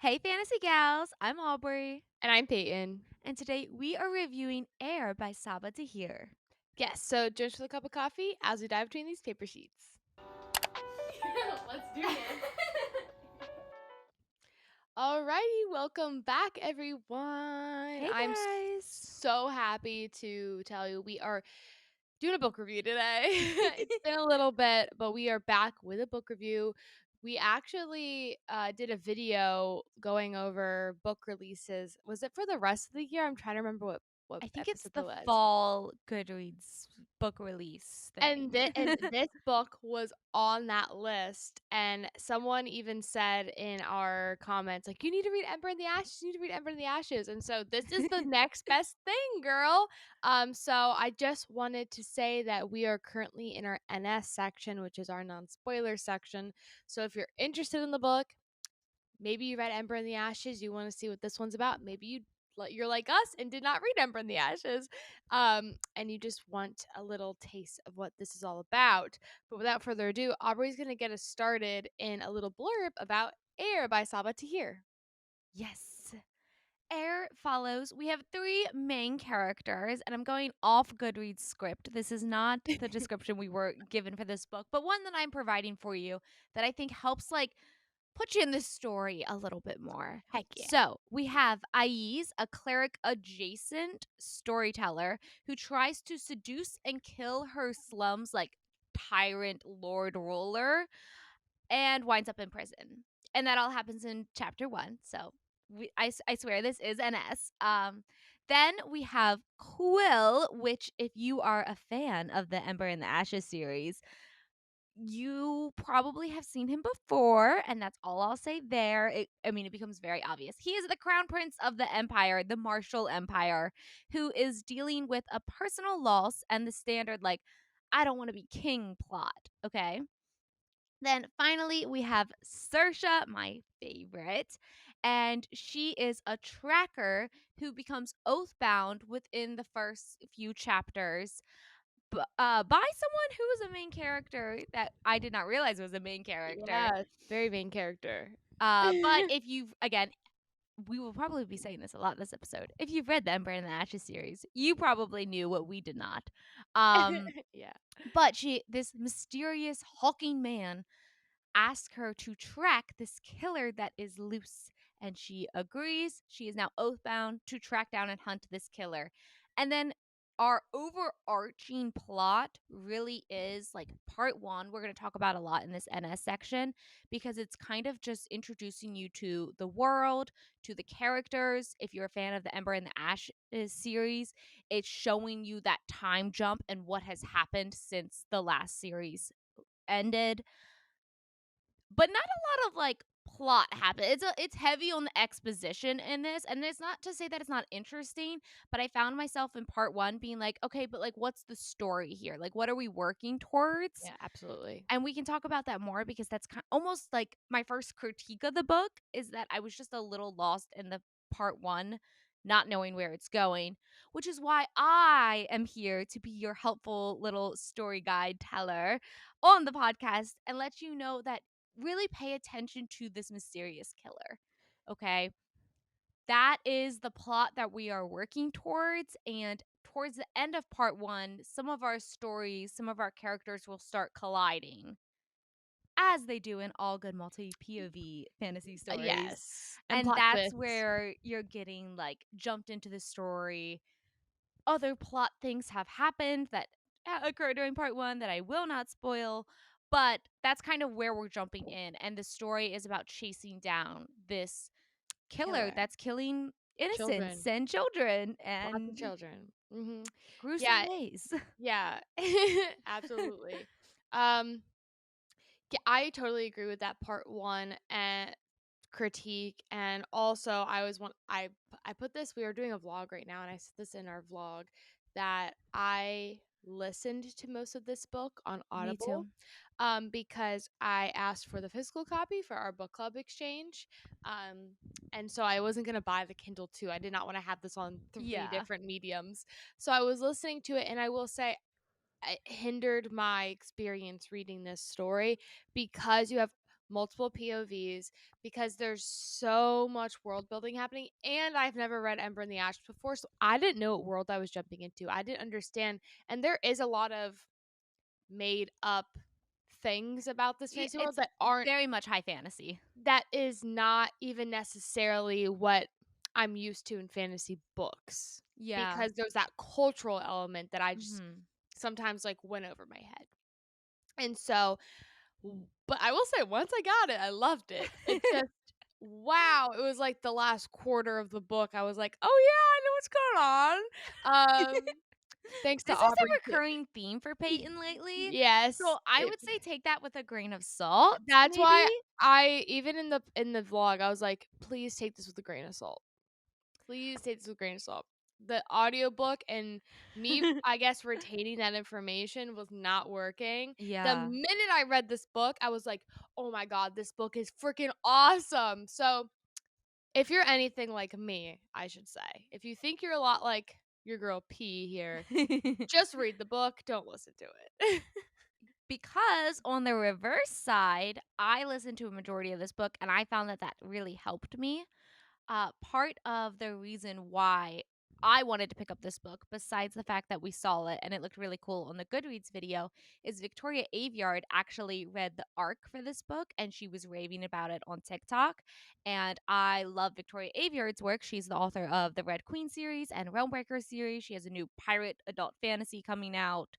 Hey, Fantasy Gals! I'm Aubrey, And I'm Peyton. and today we are reviewing Heir by Sabaa Tahir. Yes, so join us with a cup of coffee as we dive between these paper sheets. Let's do this. Alrighty, welcome back, everyone. Hey, I'm guys! so happy to tell you we are doing a book review today. It's been a little bit, but we are back with a book review. We actually did a video going over book releases. Was it for the rest of the year? I'm trying to remember what I think it's episode the that was. fall Goodreads book release And thing. this book was on that list, and someone even said in our comments, like, "You need to read Ember in the Ashes. You need to read Ember in the Ashes." And so this is the next best thing, girl. So I just wanted to say that we are currently in our NS section, which is our non-spoiler section. So if you're interested in the book, maybe you read Ember in the Ashes, you want to see what this one's about. Maybe you're like us and did not read Ember in the Ashes, and you just want a little taste of what this is all about. But without further ado, Aubrey's going to get us started in a little blurb about Heir by Sabaa Tahir. Yes. Heir follows. We have three main characters, and I'm going off Goodreads script. This is not the description we were given for this book, but one that I'm providing for you that I think helps, put you in the story a little bit more. Heck yeah. So we have Aiz, a cleric-adjacent storyteller who tries to seduce and kill her slums tyrant lord ruler and winds up in prison. And that all happens in chapter 1. So I swear this is an S. Then we have Quill, which if you are a fan of the Ember and the Ashes series, you probably have seen him before, and that's all I'll say there. It becomes very obvious. He is the crown prince of the empire, the Martial Empire, who is dealing with a personal loss and the standard, I don't want to be king plot, okay? Then finally, we have Sersha, my favorite, and she is a tracker who becomes oathbound within the first few chapters by someone who was a main character that I did not realize was a main character. Yes, very main character. But if you've, again, we will probably be saying this a lot this episode. If you've read the Ember and the Ashes series, you probably knew what we did not. Yeah. But this mysterious hulking man ask her to track this killer that is loose. And she agrees. She is now oathbound to track down and hunt this killer. And then our overarching plot really is part 1. We're going to talk about a lot in this NS section because it's kind of just introducing you to the world, to the characters. If you're a fan of the Ember and the Ash series, it's showing you that time jump and what has happened since the last series ended, but not a lot of plot happen. It's heavy on the exposition in this, and it's not to say that it's not interesting, but I found myself in part 1 being like, okay, but what's the story here? What are we working towards? Yeah, absolutely. And we can talk about that more because that's almost like my first critique of the book is that I was just a little lost in the part 1, not knowing where it's going, which is why I am here to be your helpful little story guide teller on the podcast and let you know that really pay attention to this mysterious killer. Okay? That is the plot that we are working towards, and towards the end of part 1, some of our stories, some of our characters will start colliding as they do in all good multi POV fantasy stories. Yes. And And plot that's twists. where you're getting jumped into the story. Other plot things have happened that occurred during part 1 that I will not spoil, but that's kind of where we're jumping in. And the story is about chasing down this killer Killer. that's killing innocents Children. and children Lots of and children. gruesome Yeah, ways. yeah. Absolutely. Um Yeah, I totally agree with that part 1 and critique. And also I put this, we are doing a vlog right now, and I said this in our vlog that I listened to most of this book on Me Audible, too. because I asked for the physical copy for our book club exchange. And so I wasn't going to buy the Kindle too. I did not want to have this on 3 Yeah. different mediums. So I was listening to it, and I will say it hindered my experience reading this story because you have multiple POVs, because there's so much world building happening. And I've never read Ember and the Ashes before, so I didn't know what world I was jumping into. I didn't understand. And there is a lot of made up things about this fantasy world It's that aren't, very much high fantasy. that is not even necessarily what I'm used to in fantasy books, Yeah. because there's that cultural element that I just Mhm. sometimes like went over my head. And so, but I will say, once I got it, I loved it. It just, wow, it was like the last quarter of the book. I was like, oh yeah, I know what's going on. Thanks to This is a Aubrey. recurring theme for Peyton lately. Yes, So I would say take that with a grain of salt, that's maybe. why I, even in the vlog, I was like, please take this with a grain of salt. Please take this with a grain of salt. The audiobook and me, I guess, retaining that information was not working. The Yeah. minute I read this book, I was like, oh my God, this book is freaking awesome. So, if you're anything like me, I should say, if you think you're a lot like your girl P here, just read the book, don't listen to it. Because on the reverse side, I listened to a majority of this book and I found that that really helped me. Part of the reason why I wanted to pick up this book, besides the fact that we saw it and it looked really cool on the Goodreads video, is Victoria Aveyard actually read the arc for this book and she was raving about it on TikTok. And I love Victoria Aveyard's work. She's the author of the Red Queen series and Realmbreaker series. She has a new pirate adult fantasy coming out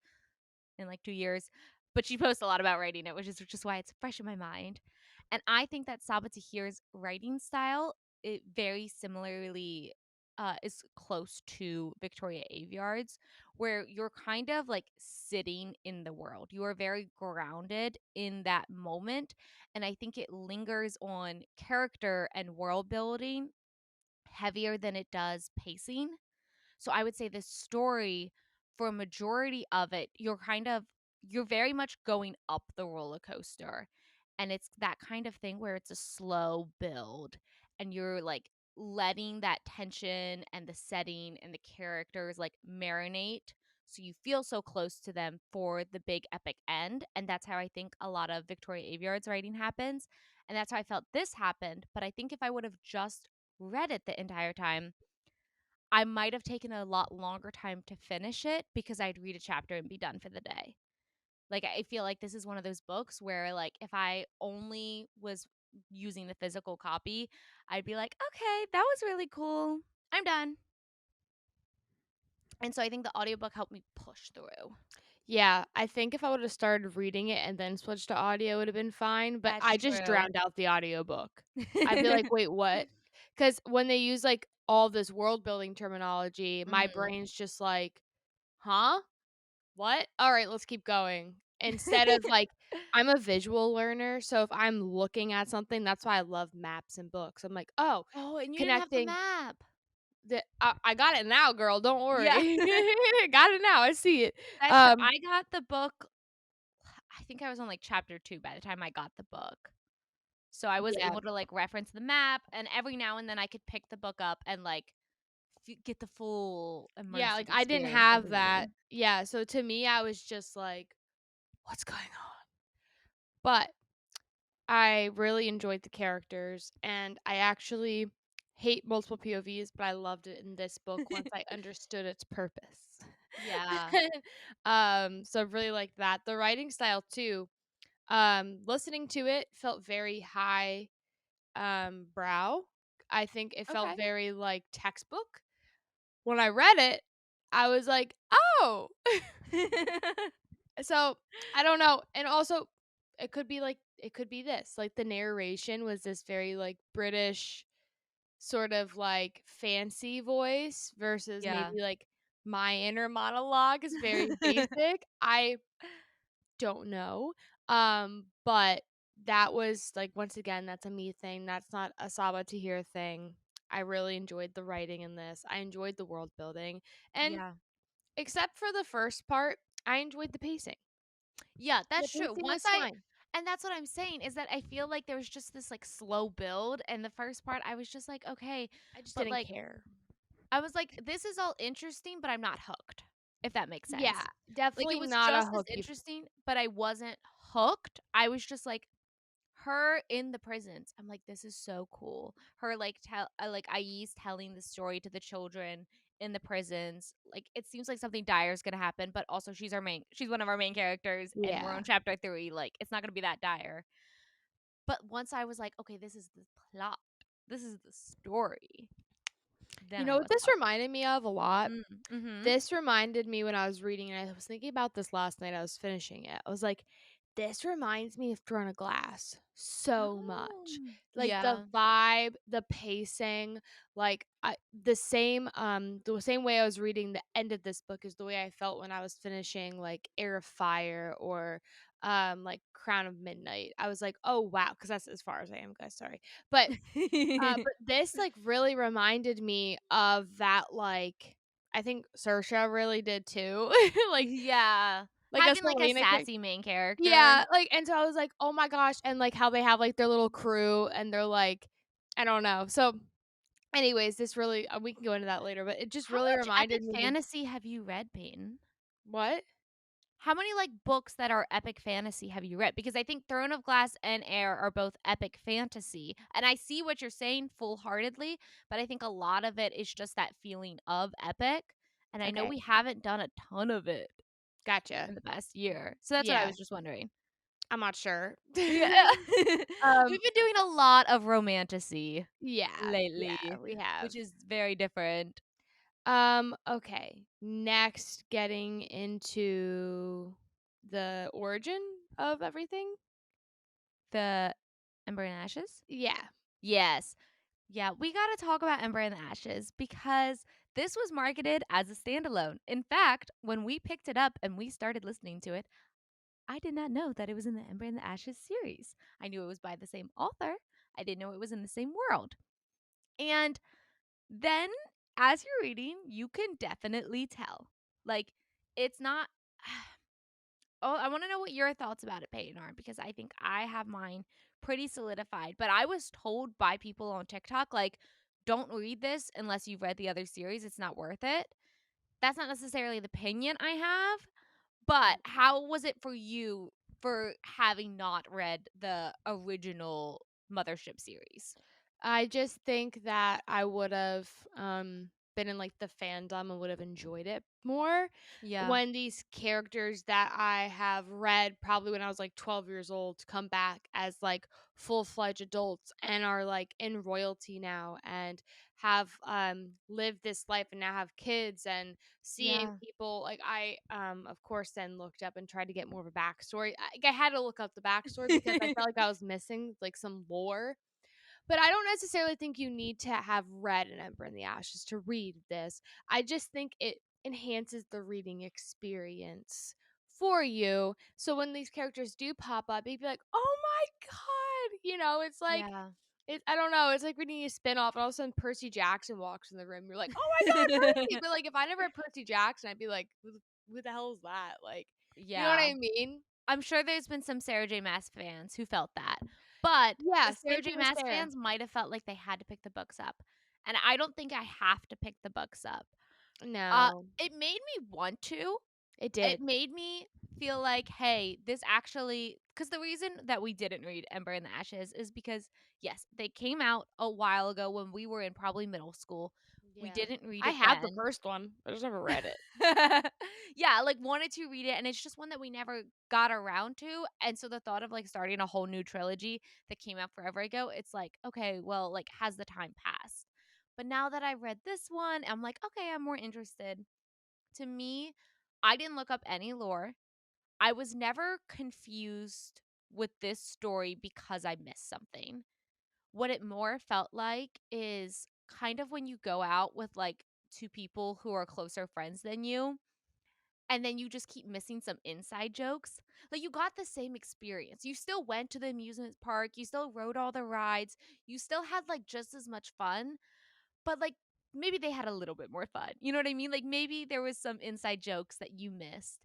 in like 2 years. But she posts a lot about writing it, which is just why it's fresh in my mind. And I think that Sabaa Tahir's writing style, it very similarly is close to Victoria Aveyard's, where you're kind of like sitting in the world. You are very grounded in that moment. And I think it lingers on character and world building heavier than it does pacing. So I would say this story, for a majority of it, you're very much going up the roller coaster. And it's that kind of thing where it's a slow build and you're like letting that tension and the setting and the characters like marinate so you feel so close to them for the big epic end. And that's how I think a lot of Victoria Aveyard's writing happens. And that's how I felt this happened. But I think if I would have just read it the entire time, I might have taken a lot longer time to finish it because I'd read a chapter and be done for the day. Like, I feel like this is one of those books where, like, if I only was using the physical copy, I'd be like, okay, that was really cool. I'm done. And so I think the audiobook helped me push through. Yeah, I think if I would have started reading it and then switched to audio, it would have been fine, but That's I just true. drowned out the audiobook. I'd be like, "Wait, what?" Because when they use, like, all this world building terminology, my Mhm. brain's just like, "Huh? What? Alright, let's keep going." Instead of, like, I'm a visual learner, so if I'm looking at something, that's why I love maps and books. I'm like, "Oh, Oh, and you didn't have the connecting map. the I got it now, girl, don't Yeah, worry. Got it now, I see it." that's true. Um, I got the book, I think I was on like chapter 2 by the time I got the book. So I was yeah. able to like reference the map, and every now and then I could pick the book up and like get the full Yeah, immersive like, I didn't experience of have the that. reading. Yeah, so to me, I was just like, "What's going on?" But I really enjoyed the characters, and I actually hate multiple POVs, but I loved it in this book once I understood its purpose. Yeah. So I really like that. The writing style too, listening to it felt very high, brow. I think it felt Okay. very, like, textbook. When I read it, I was like, "Oh!" So, I don't know, and also, it could be this, like, the narration was this very, like, British, sort of, like, fancy voice versus maybe, Yeah. like, my inner monologue is very basic. I don't know, but that was, like, once again, that's a me thing, that's not a Sabaa Tahir thing. I really enjoyed the writing in this, I enjoyed the world building, and Yeah. except for the first part, I enjoyed the pacing. Yeah, The that's true. pacing was fine. And that's what I'm saying is that I feel like there was just this like slow build, and the first part I was just like, okay, I just but didn't like care. I was like, this is all interesting, but I'm not hooked, if that makes Yeah, sense. Like it definitely was not a just as hooky. interesting, but I wasn't hooked. I was just like her in the prisons. I'm like, this is so cool. Her like like Ais telling the story to the children in the prisons. Like it seems like something dire is gonna happen, but also she's one of our main characters, and we're Yeah. on chapter 3. Like it's not gonna be that dire. But once I was like, okay, this is the plot. This is the story. You Then know I what was this hooked. reminded me of a lot? Mm-hmm. This reminded me when I was reading, and I was thinking about this last night. I was finishing it. I was like, this reminds me of Throne of Glass so much. Oh, Like the yeah. vibe, the pacing, like the same way I was reading the end of this book is the way I felt when I was finishing like Heir of Fire or like Crown of Midnight. I was like, oh wow, because that's as far as I am, guys. Sorry. But this like really reminded me of that like I think Saoirse really did too. like Yeah. like a Having like a Selena character. sassy main character. Yeah, like and so I was like, "Oh my gosh," and like how they have like their little crew and they're like I don't know. So anyways, this really we can go into that later, but it just How really much reminded epic me fantasy have you read, Peyton? what? How many like books that are epic fantasy have you read? Because I think Throne of Glass and Air are both epic fantasy. And I see what you're saying full heartedly, but I think a lot of it is just that feeling of epic. And I know Okay, we haven't done a ton of it gotcha. in the past year. So that's what I Yeah, was just wondering. I'm not sure. Yeah. um We've been doing a lot of romantasy yeah, yeah, lately, we have. which is very different. Okay. Next, getting into the origin of everything. The Ember and Ashes? Yeah. Yes. Yeah, we got to talk about Ember and the Ashes because this was marketed as a standalone. In fact, when we picked it up and we started listening to it, I did not know that it was in the Ember and the Ashes series. I knew it was by the same author. I didn't know it was in the same world. And then as you're reading, you can definitely tell. Like, it's not. Oh, I want to know what your thoughts about it, Peyton, are because I think I have mine pretty solidified. But I was told by people on TikTok, like, don't read this unless you've read the other series. It's not worth it. That's not necessarily the opinion I have. But how was it for you for having not read the original Mothership series? I just think that I would have been in like the fandom and would have enjoyed it more Yeah. when these characters that I have read probably when I was like 12 years old come back as like full-fledged adults and are like in royalty now and have lived this life and now have kids and seeing Yeah. people like I of course then looked up and tried to get more of a backstory. I had to look up the backstory because I felt like I was missing like some lore, but I don't necessarily think you need to have read An Ember in the Ashes to read this. I just think it enhances the reading experience for you. So when these characters do pop up, you'd be like, oh my God. You know, it's like, Yeah. I don't know. It's like reading a spinoff, and all of a sudden Percy Jackson walks in the room. You're like, oh my God, Percy. But like, if I never read Percy Jackson, I'd be like, who the hell is that? Like, you know what Yeah. I mean? I'm sure there's been some Sarah J. Maas fans who felt that. But the Yeah, Sarah same J. thing with Maas Sarah. fans might have felt like they had to pick the books up. And I don't think I have to pick the books up. No, It made me want to. it It did. made me feel like, hey, this actually, because the reason that we didn't read Ember and the Ashes is because, yes, they came out a while ago when we were in probably middle school. We Yeah. didn't read I it have the then. first one. I just never read it. Yeah, like wanted to read it, and it's just one that we never got around to. And so the thought of like starting a whole new trilogy that came out forever ago, it's like, okay, well, like, has the time passed? But now that I read this one, I'm like, okay, I'm more interested. To me, I didn't look up any lore. I was never confused with this story because I missed something. What it more felt like is kind of when you go out with like two people who are closer friends than you, and then you just keep missing some inside jokes. Like, you got the same experience. You still went to the amusement park, you still rode all the rides, you still had like just as much fun, but like maybe they had a little bit more fun. You know what I mean? Like maybe there was some inside jokes that you missed.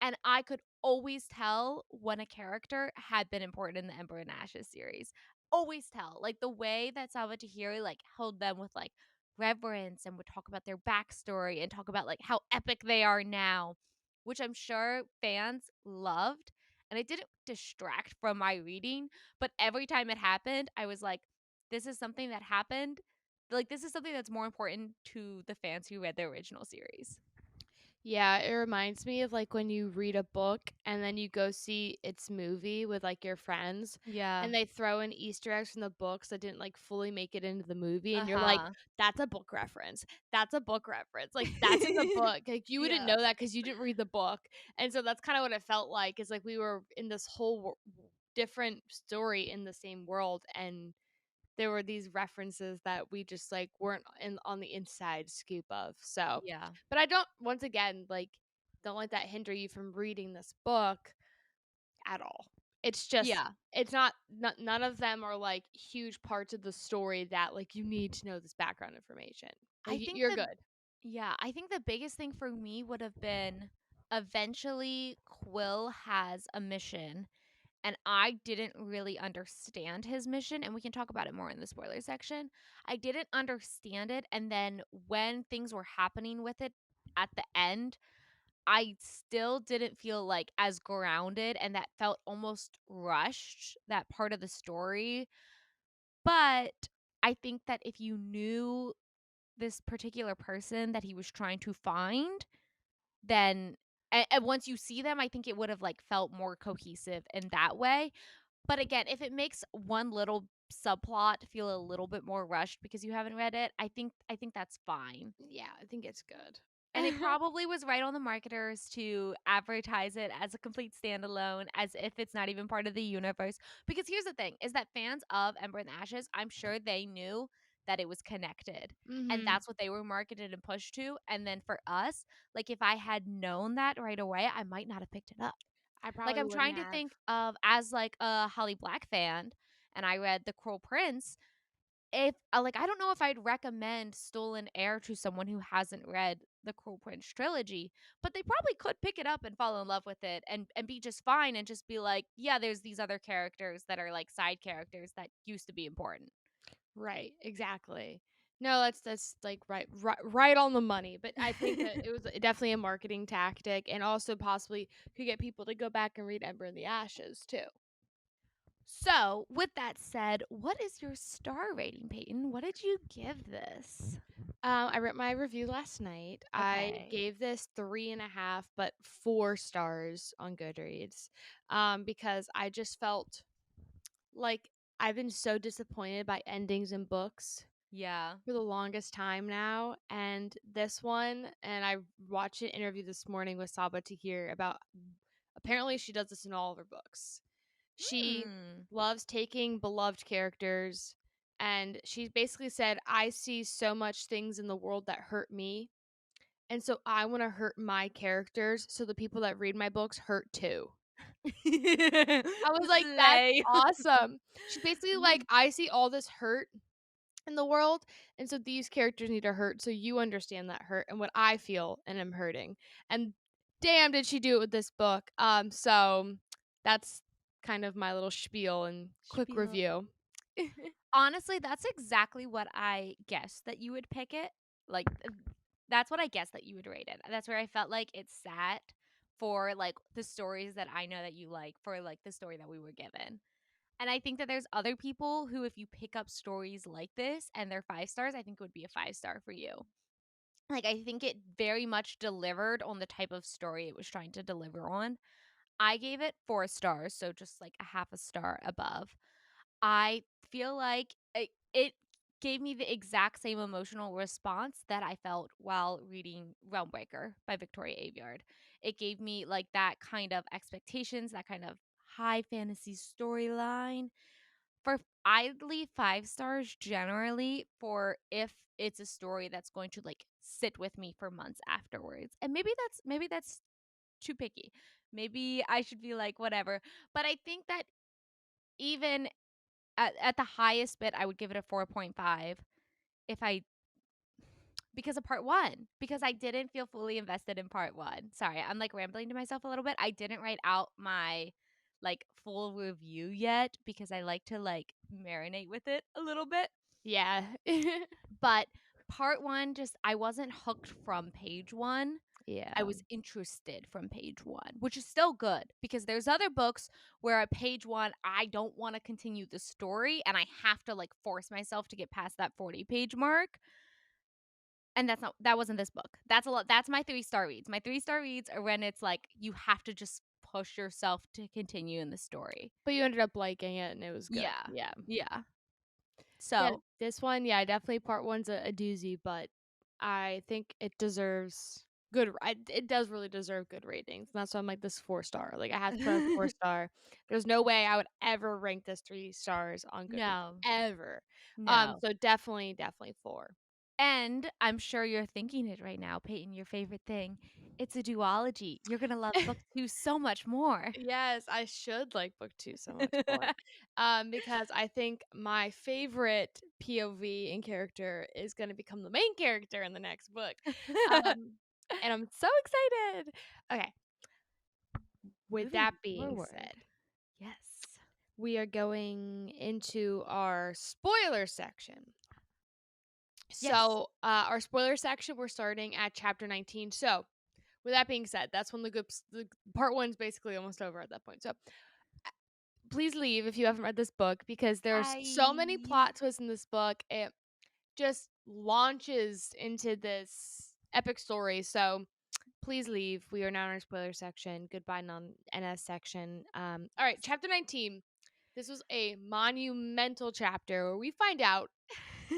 And I could always tell when a character had been important in the Ember and Ashes series. Always tell. Like the way that Sabaa Tahir like held them with like reverence and would talk about their backstory and talk about like how epic they are now, which I'm sure fans loved. and it didn't distract from my reading, but every time it happened, I was like, this is something that happened. Like, this is something that's more important to the fans who read the original series. Yeah, it reminds me of like when you read a book and then you go see its movie with like your friends Yeah. and they throw in Easter eggs from the books that didn't like fully make it into the movie and you're like, Uh-huh. that's a book reference. That's a book reference. Like that's in the book. Like you wouldn't Yeah. know that because you didn't read the book. And so that's kind of what it felt like is like we were in this whole different story in the same world and there were these references that we just like weren't in on the inside scoop of. So, Yeah. but I don't once again like don't let that hinder you from reading this book at all. It's just Yeah. it's not, none of them are like huge parts of the story that like you need to know this background information. Like I think you're the good. Yeah, I think the biggest thing for me would have been eventually Quill has a mission and I didn't really understand his mission, and we can talk about it more in the spoiler section. I didn't understand it, and then when things were happening with it at the end, I still didn't feel like as grounded, and that felt almost rushed, that part of the story. But I think that if you knew this particular person that he was trying to find, then and once you see them, I think it would have, like, felt more cohesive in that way. But again, if it makes one little subplot feel a little bit more rushed because you haven't read it, I think that's fine. Yeah, I think it's good. And it probably was right on the marketers to advertise it as a complete standalone, as if it's not even part of the universe. Because here's the thing, is that fans of Ember and the Ashes, I'm sure they knew that it was connected. And Mhm. that's what they were marketed and pushed to. And then for us, like if I had known that right away, I might not have picked it up. I Like probably I'm wouldn't trying to have. think of as like a Holly Black fan, and I read The Cruel Prince, if like, I don't know if I'd recommend Stolen Heir to someone who hasn't read the Cruel Prince trilogy, but they probably could pick it up and fall in love with it and be just fine and just be like, "Yeah, there's these other characters that are, like, side characters that used to be important." Right, exactly. No, that's like right on the money. But I think that it was definitely a marketing tactic, and also possibly could get people to go back and read Ember in the Ashes too. So, with that said, what is your star rating, Peyton? What did you give this? I wrote my review last night. I Okay. gave this 3.5, but 4 stars on Goodreads, because I just felt like I've been so disappointed by endings in books Yeah. for the longest time now, and this one, and I watched an interview this morning with Sabaa Tahir about apparently she does this in all of her books. She Hmm. loves taking beloved characters, and she basically said, I see so much things in the world that hurt me, and so I want to hurt my characters so the people that read my books hurt too. I was like, that's Slay. awesome. She's basically like, I see all this hurt in the world, and so these characters need to hurt so you understand that hurt and what I feel and am hurting. And damn, did she do it with this book. So that's kind of my little spiel and quick Spiel. review. Honestly, that's exactly what I guessed that you would pick it. Like, that's what I guessed that you would rate it. That's where I felt like it sat for, like, the stories that I know that you like, for, like, the story that we were given. And I think that there's other people who, if you pick up stories like this and they're 5 stars, I think it would be a 5-star for you. Like, I think it very much delivered on the type of story it was trying to deliver on. I gave it 4 stars, so just, like, a half a star above. I feel like it gave me the exact same emotional response that I felt while reading Realmbreaker by Victoria Aveyard. It gave me, like, that kind of expectations, that kind of high fantasy storyline. I leave 5 stars generally for if it's a story that's going to, like, sit with me for months afterwards. And maybe that's too picky. Maybe I should be like, whatever. But I think that even at the highest bit, I would give it a 4.5 if I because of part 1, because I didn't feel fully invested in part 1. Sorry, I'm, like, rambling to myself a little bit. I didn't write out my, like, full review yet because I like to, like, marinate with it a little bit. Yeah. But part 1, just I wasn't hooked from page 1. I Yeah. was interested from page 1, which is still good because there's other books where at page 1, I don't wanna continue the story, and I have to, like, force myself to get past that 40-page mark, and that wasn't this book. That's a lot that's my 3-star reads. My 3-star reads are when it's, like, you have to just push yourself to continue in the story. But you ended up liking it and it was good. Yeah. Yeah. Yeah. Yeah, So this one, yeah, definitely part one's a doozy, but I think it deserves good. It does really deserve good ratings. And that's why I'm like this 4 star. Like I have to put a 4 star. There's no way I would ever rank this 3 stars on Goodreads No. ever. No. So definitely 4. And I'm sure you're thinking it right now, Peyton, your favorite thing. It's a duology. You're gonna love book 2 so much more. Yes, I should like book 2 so much more. Because I think my favorite POV and character is gonna become the main character in the next book. Um, and I'm so excited. Okay, with Moving that being forward. said, Yes. we are going into our spoiler section. Yes. So, our spoiler section, we're starting at chapter 19. So, with that being said, that's when the part one's basically almost over at that point. So, please leave if you haven't read this book because there's so many I plot twists in this book. It just launches into this epic story. So please leave. We are now in our spoiler section. Goodbye, non NS section. All right, chapter 19. This was a monumental chapter where we find out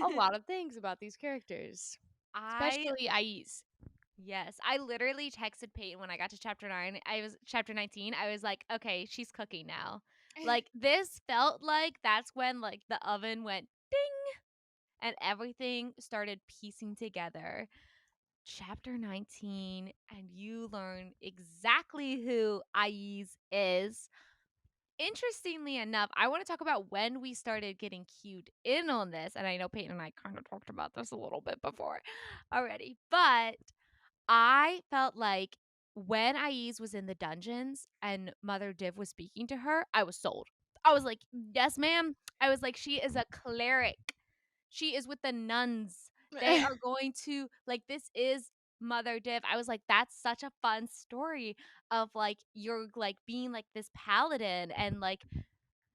a lot of things about these characters, I especially Ais. yes, I literally texted Peyton when I got to chapter 9. I was chapter 19. I was like, "Okay, she's cooking now." Like this felt like that's when like the oven went ding and everything started piecing together. Chapter 19 and you learn exactly who Ais is. Interestingly enough, I want to talk about when we started getting cued in on this. And I know Peyton and I kind of talked about this a little bit before already, but I felt like when Ais was in the dungeons and Mother Div was speaking to her, I was sold. I was like, yes, ma'am. I was like, she is a cleric. She is with the nuns. They are going to, like, this is Mother Div. I was like, that's such a fun story of like, you're like being like this paladin and like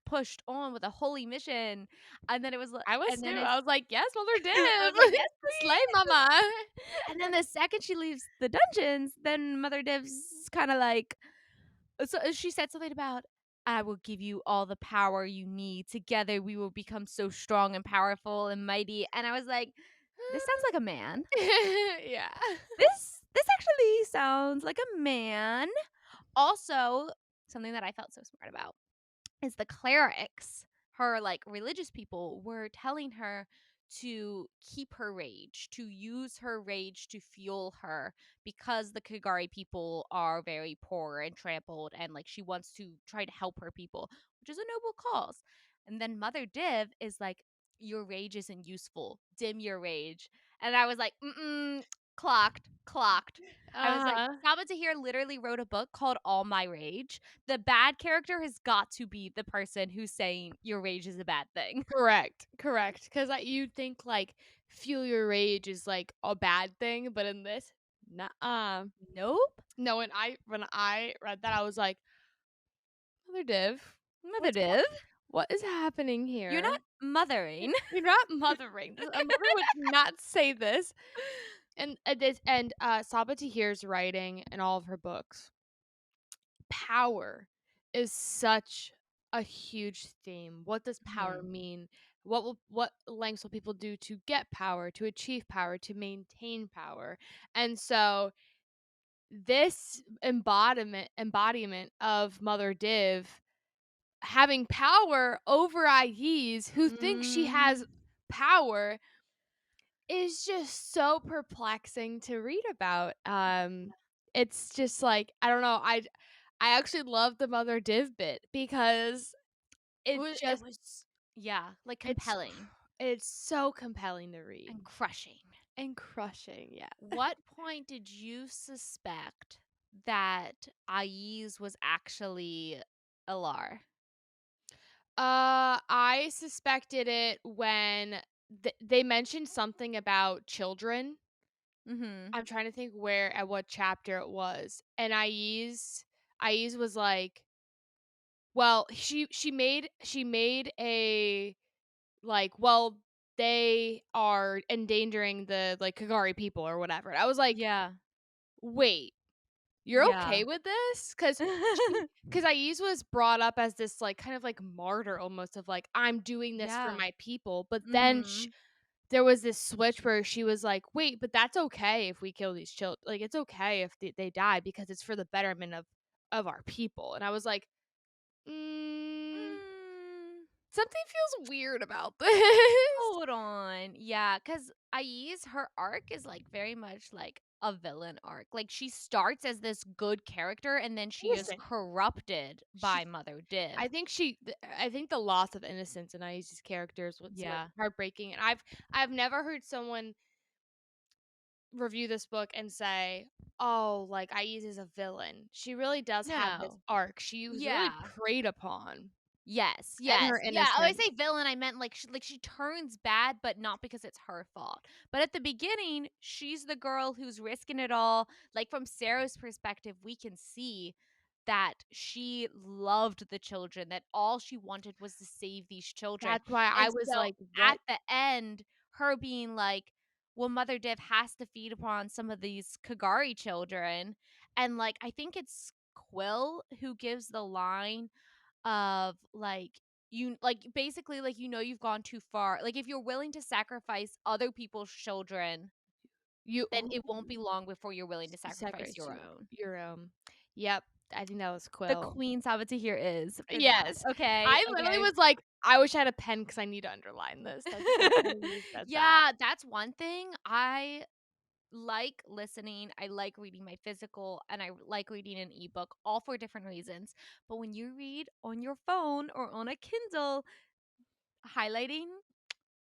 pushed on with a holy mission. And then it was, I was and too. then I it's, was like, yes, Mother I was like, Div. yes, Slay queen. Mama. And then the second she leaves the dungeons, then Mother Div's kind of like, so she said something about, I will give you all the power you need. Together we will become so strong and powerful and mighty. And I was like, this sounds like a man. Yeah. This actually sounds like a man. Also, something that I felt so smart about is the clerics, her like religious people were telling her to keep her rage, to use her rage to fuel her because the Kagari people are very poor and trampled and like she wants to try to help her people, which is a noble cause. And then Mother Div is like, your rage isn't useful. Dim your rage. And I was like, mm-mm, clocked. I was like, Uh-huh. Sabaa Tahir literally wrote a book called All My Rage. The bad character has got to be the person who's saying your rage is a bad thing. Correct. Because you think like fuel your rage is like a bad thing, but in this, nah. Nope. No, when I read that, I was like, Mother Div, Mother Div, what is happening you're here? not mothering. You're not mothering. A mother would not say this. And Sabaa Tahir's writing in all of her books, power is such a huge theme. What does power Mhm. mean? What lengths will people do to get power, to achieve power, to maintain power? And so this embodiment of Mother Div having power over Ais who thinks she has Mhm. power is just so perplexing to read about. It's just like I don't know. I actually love the Mother Div bit because It it was, it just was yeah, like it's compelling it's so compelling to read and crushing. and crushing. Yeah. What point did you suspect that Ais was actually Alar? I suspected it when they mentioned something about children Mhm. I'm trying to think where at what chapter it was, and Aiz was like, well, she made a like, well, they are endangering the like Kagari people or whatever. And I was like, Yeah. wait, you're Yeah. okay with this? Because Aiz was brought up as this like kind of like martyr almost of like I'm doing this for Yeah. my people, but then Mhm. there was this switch where she was like, wait, but that's okay if we kill these children. Like it's okay if they die because it's for the betterment of our people. And I was like, mm, Mm. something feels weird about this. Hold on. Yeah, cuz Ai's her arc is like very much like a villain arc. Like she starts as this good character and then she is Innocent. corrupted She by Mother Div. I think the loss of innocence in Ai's character is what's like Yeah. heartbreaking. And I've never heard someone review this book and say, "Oh, like Aiz is a villain." She really does have this No. arc. She was really Yeah. preyed upon, Yes, and yes. her Yeah, oh, I innocence. say villain, I meant like she turns bad, but not because it's her fault. But at the beginning, she's the girl who's risking it all. Like from Sarah's perspective, we can see that she loved the children, that all she wanted was to save these children. That's why I And was so like, at "What?" the end, her being like, well, Mother Div has to feed upon some of these Kagari children. And like I think it's Quill who gives the line of like you like basically like you've gone too far. Like if you're willing to sacrifice other people's children, You then it won't be long before you're willing to sacrifice sacrifice your own. your own. Yep, I think that was The Quill. Queen Sabaa here is for that. Yes. Okay, I literally okay. was like, "I wish I had a pen because I need to underline this." That's funny you said that. Yeah, that's one thing. I like listening. I like reading my physical and I like reading an ebook, all for different reasons. But when you read on your phone or on a Kindle, highlighting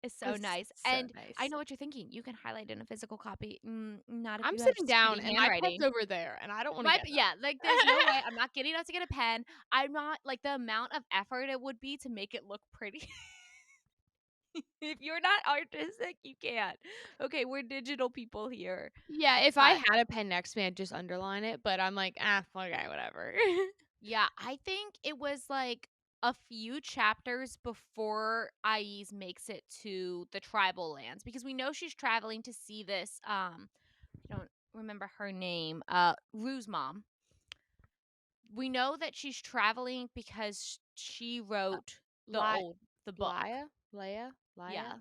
is so It's nice, so and I nice. know what you're thinking. You can highlight in a physical copy. Not if I'm you have sitting down speedy and my pen's handwriting. over there, and I don't wanna Right, get but yeah, like, there's no way up. I'm not getting up to get a pen. I'm not like, the amount of effort it would be to make it look pretty. If you're not artistic, you can't. Okay, we're digital people here. Yeah, if I But, had a pen next to me, I'd just underline it, but I'm like, "Ah, okay, whatever." yeah, I think it was, like, a few chapters before Ais makes it to the tribal lands, because we know she's traveling to see this, I don't remember her name, Rue's mom. We know that she's traveling because she Uh, wrote Li the book. Laya? Leia? Laya? Yeah.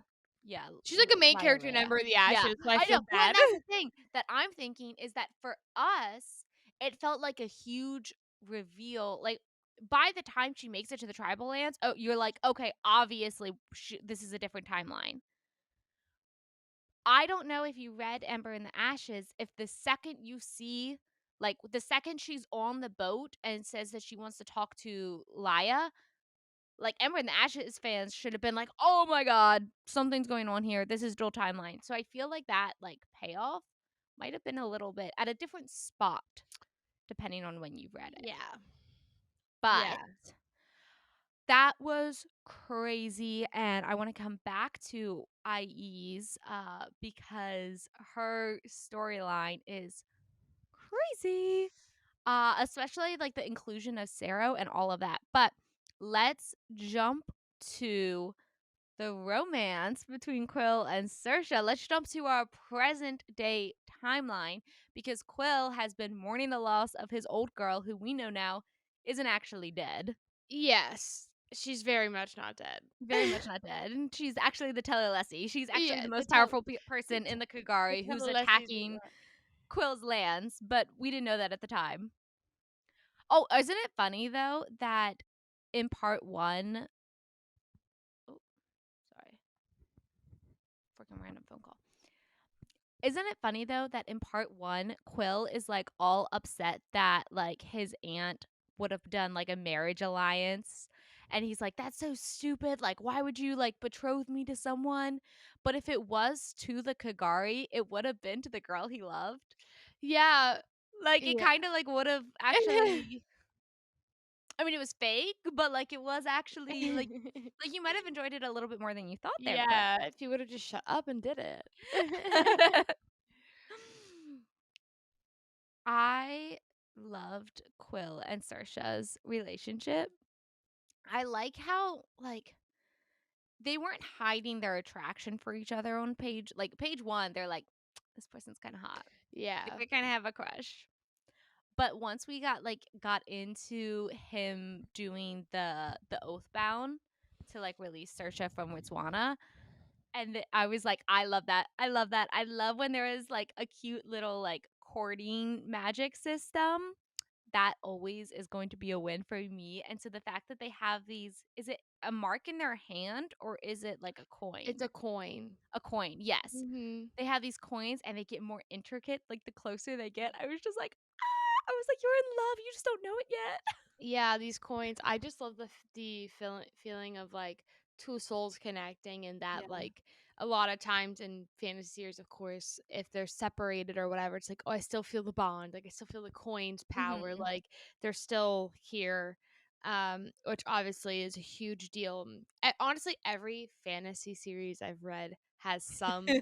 Yeah, She's like a main Laya character in Leia. Ember of the Yeah. Ashes, so I I feel know. Well, and bad. that's the thing that I'm thinking is that for us, it felt like a huge reveal. Like by the time she makes it to the tribal lands, oh, you're like, okay, obviously this is a different timeline. I don't know if you read Ember in the Ashes, if the second you see, like, the second she's on the boat and says that she wants to talk to Laya, like, Ember in the Ashes fans should have been like, "Oh my god, something's going on here. This is dual timeline." So I feel like that, like, payoff might have been a little bit at a different spot depending on when you read it. Yeah. But Yeah. that was crazy, and I wanna come back to IE's, because her storyline is crazy, especially, like, the inclusion of Sarah and all of that, but let's jump to the romance between Quill and Saoirse. Let's jump to our present day timeline, because Quill has been mourning the loss of his old girl, who we know now isn't actually dead. Yes. She's very much not dead. Very much not dead. And she's actually the Telelessi. She's actually Yeah, the most powerful person in the the Kagari who's tell Leslie's attacking Quill's lands, but we didn't know that at the time. Oh, isn't it funny though that in part one, oh, sorry, freaking random phone call. Isn't it funny though that in part one, Quill is like all upset that like his aunt would have done like a marriage alliance. And he's like, that's so stupid. Like, why would you like betroth me to someone? But if it was to the Kagari, it would have been to the girl he loved. Yeah. Like, it Yeah. kind of like would have actually, I mean, it was fake, but like it was actually like you might have enjoyed it a little bit more than you thought there, Quill. Yeah, if you would've just shut up and did it. I loved Quill and Saoirse's relationship. I like how, like, they weren't hiding their attraction for each other on page 1, they're like, "This person's kinda hot." Like, Yeah. they kinda have a crush. But once we got into him doing the Oathbound to, like, release Saoirse from Botswana, and I was like, "I love that. I love that. I love when there is, like, a cute little, like, courting magic system. That always is going to be a win for me, and so the fact that they have these is it a mark in their hand, or is it like a It's coin? a coin. A coin, yes. Mhm. They have these coins, and they get more intricate, like, the closer they get. I was just like, "Ah!" I was like, "You're in love, you just don't know it yet." Yeah, these coins. I just love the feeling of like two souls connecting, and that Yeah. like a lot of times in fantasy series, of course, if they're separated or whatever, it's like, oh, I still feel the bond. Like I still feel the coins power. Mhm. Like they're still here. Which obviously is a huge deal. Honestly, every fantasy series I've read has some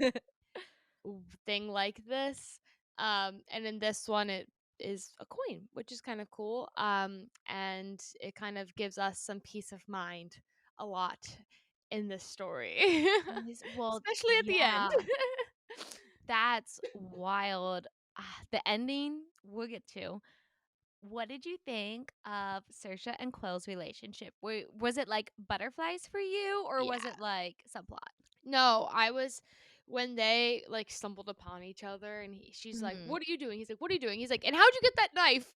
thing like this. And in this one, it is a coin, which is kind of cool. And it kind of gives us some peace of mind a lot in this story, Yes, well, especially at the end. yeah, that's wild. The ending, we'll get to. What did you think of Saoirse and Quill's relationship? Was it like butterflies for you, or was Yeah. it like subplot? No, I was when they like stumbled upon each other, and she's like, Mhm. "What are you doing?" He's like, "What are you doing?" He's like, "And how'd you get that knife?"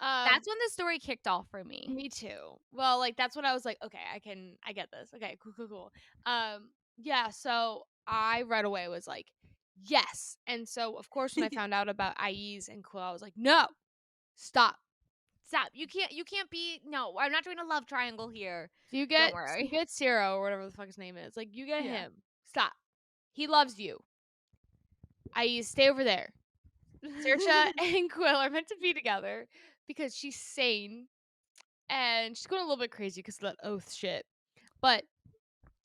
um, That's when the story kicked off for me. Me too. Well, like that's when I was like, okay, I get this. Okay, cool, cool, cool. Yeah, so I right away was like, yes. And so of course when I found out about IEs and Quill, I was like, no, stop. Stop. You can't be no, I'm not doing a love triangle here. Don't You worry. get Zero or whatever the fuck his name is. Like you get Yeah. him. Stop. He loves you. IEs, stay over there. Saoirse and Quill are meant to be together because she's sane and she's going a little bit crazy because of that oath shit. But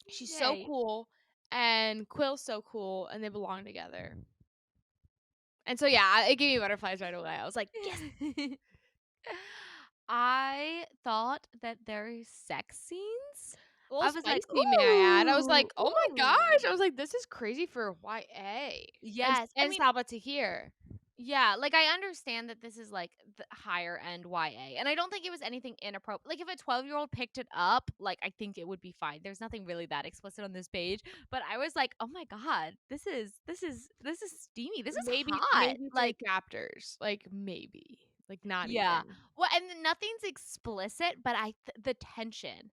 she's so Yay. cool, and Quill's so cool, and they belong together. And so, yeah, it gave me butterflies right away. I was like, yes, I thought that their sex scenes, a little I was like, spicy, may I add. I was "Ooh, like, oh my gosh. ooh." I was like, this is crazy for YA. Yes. I And mean, Sabaa Tahir. yeah, like, I understand that this is, like, the higher end YA, and I don't think it was anything inappropriate. Like, if a 12-year-old picked it up, like, I think it would be fine. There's nothing really that explicit on this page, but I was like, "Oh my god, this is steamy. This is hot." Maybe three Like, chapters. Like, maybe. Like, not yeah. even. Well, and then nothing's explicit, but the tension.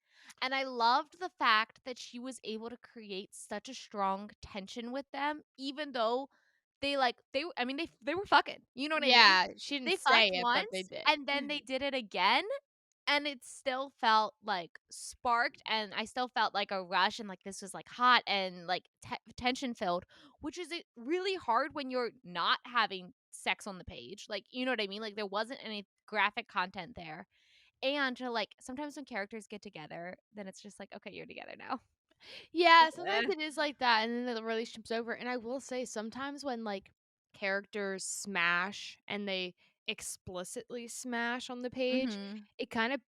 And I loved the fact that she was able to create such a strong tension with them, even though I mean, they were fucking. You know what I mean? Yeah, she didn't They say fucked it, but they once, did. and then they did it again, and it still felt, like, sparked, and I still felt like a rush, and, like, this was, like, hot and, like, tension filled, which is, really hard when you're not having sex on the page, like, you know what I mean? Like, there wasn't any graphic content there, and to, like sometimes when characters get together, then it's just like, "Okay, you're together now." Yeah, Like, sometimes it is like that, and then the relationship's over. And I will say, sometimes when like characters smash and they explicitly smash on the page, Mhm. it kind of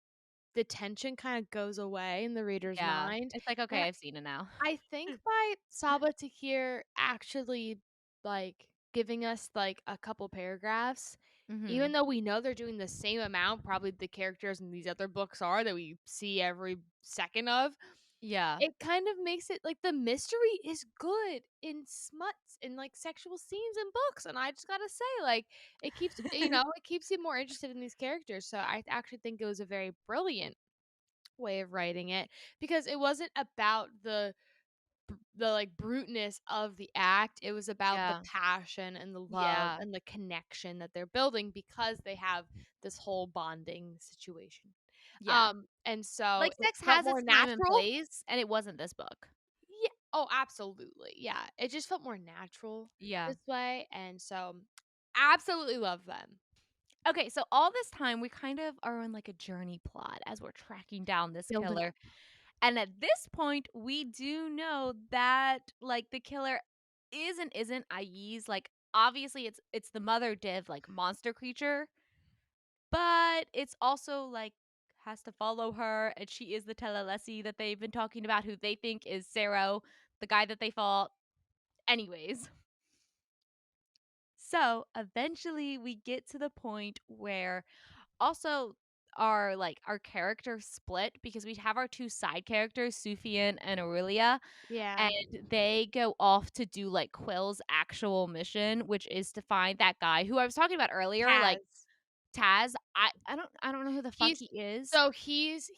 the tension kind of goes away in the reader's Yeah. mind. It's like, And "Okay, I've seen it now." I think by Saba Tahir actually like giving us like a couple paragraphs, even Mhm. though we know they're doing the same amount, probably the characters in these other books are that we see every second of, Yeah. it kind of makes it like the mystery is good in smuts and like sexual scenes in books. And I just gotta say, like, it keeps, it keeps you more interested in these characters. So I actually think it was a very brilliant way of writing it, because it wasn't about the like bruteness of the act. It was about the Yeah. passion and the love Yeah. and the connection that they're building because they have this whole bonding situation. Yeah. And so Like, it sex felt has more its time and natural. place, and it wasn't this book. Yeah. Oh, absolutely. Yeah. It just felt more natural Yeah. this way. And so absolutely love them. Okay, so all this time, we kind of are on, like, a journey plot as we're tracking down this Building killer. up. And at this point, we do know that, like, the killer is and isn't Ai's, like, obviously it's the mother div like monster creature, but it's also like has to follow her, and she is the Telalessi that they've been talking about, who they think is Sero, the guy that they fought. Anyways, so eventually we get to the point where also our characters split because we have our two side characters, Sufyan and Aurelia, Yeah. and they go off to do like Quill's actual mission, which is to find that guy who I was talking about earlier, like Taz. Taz. I don't know who the fuck He's he is. so he's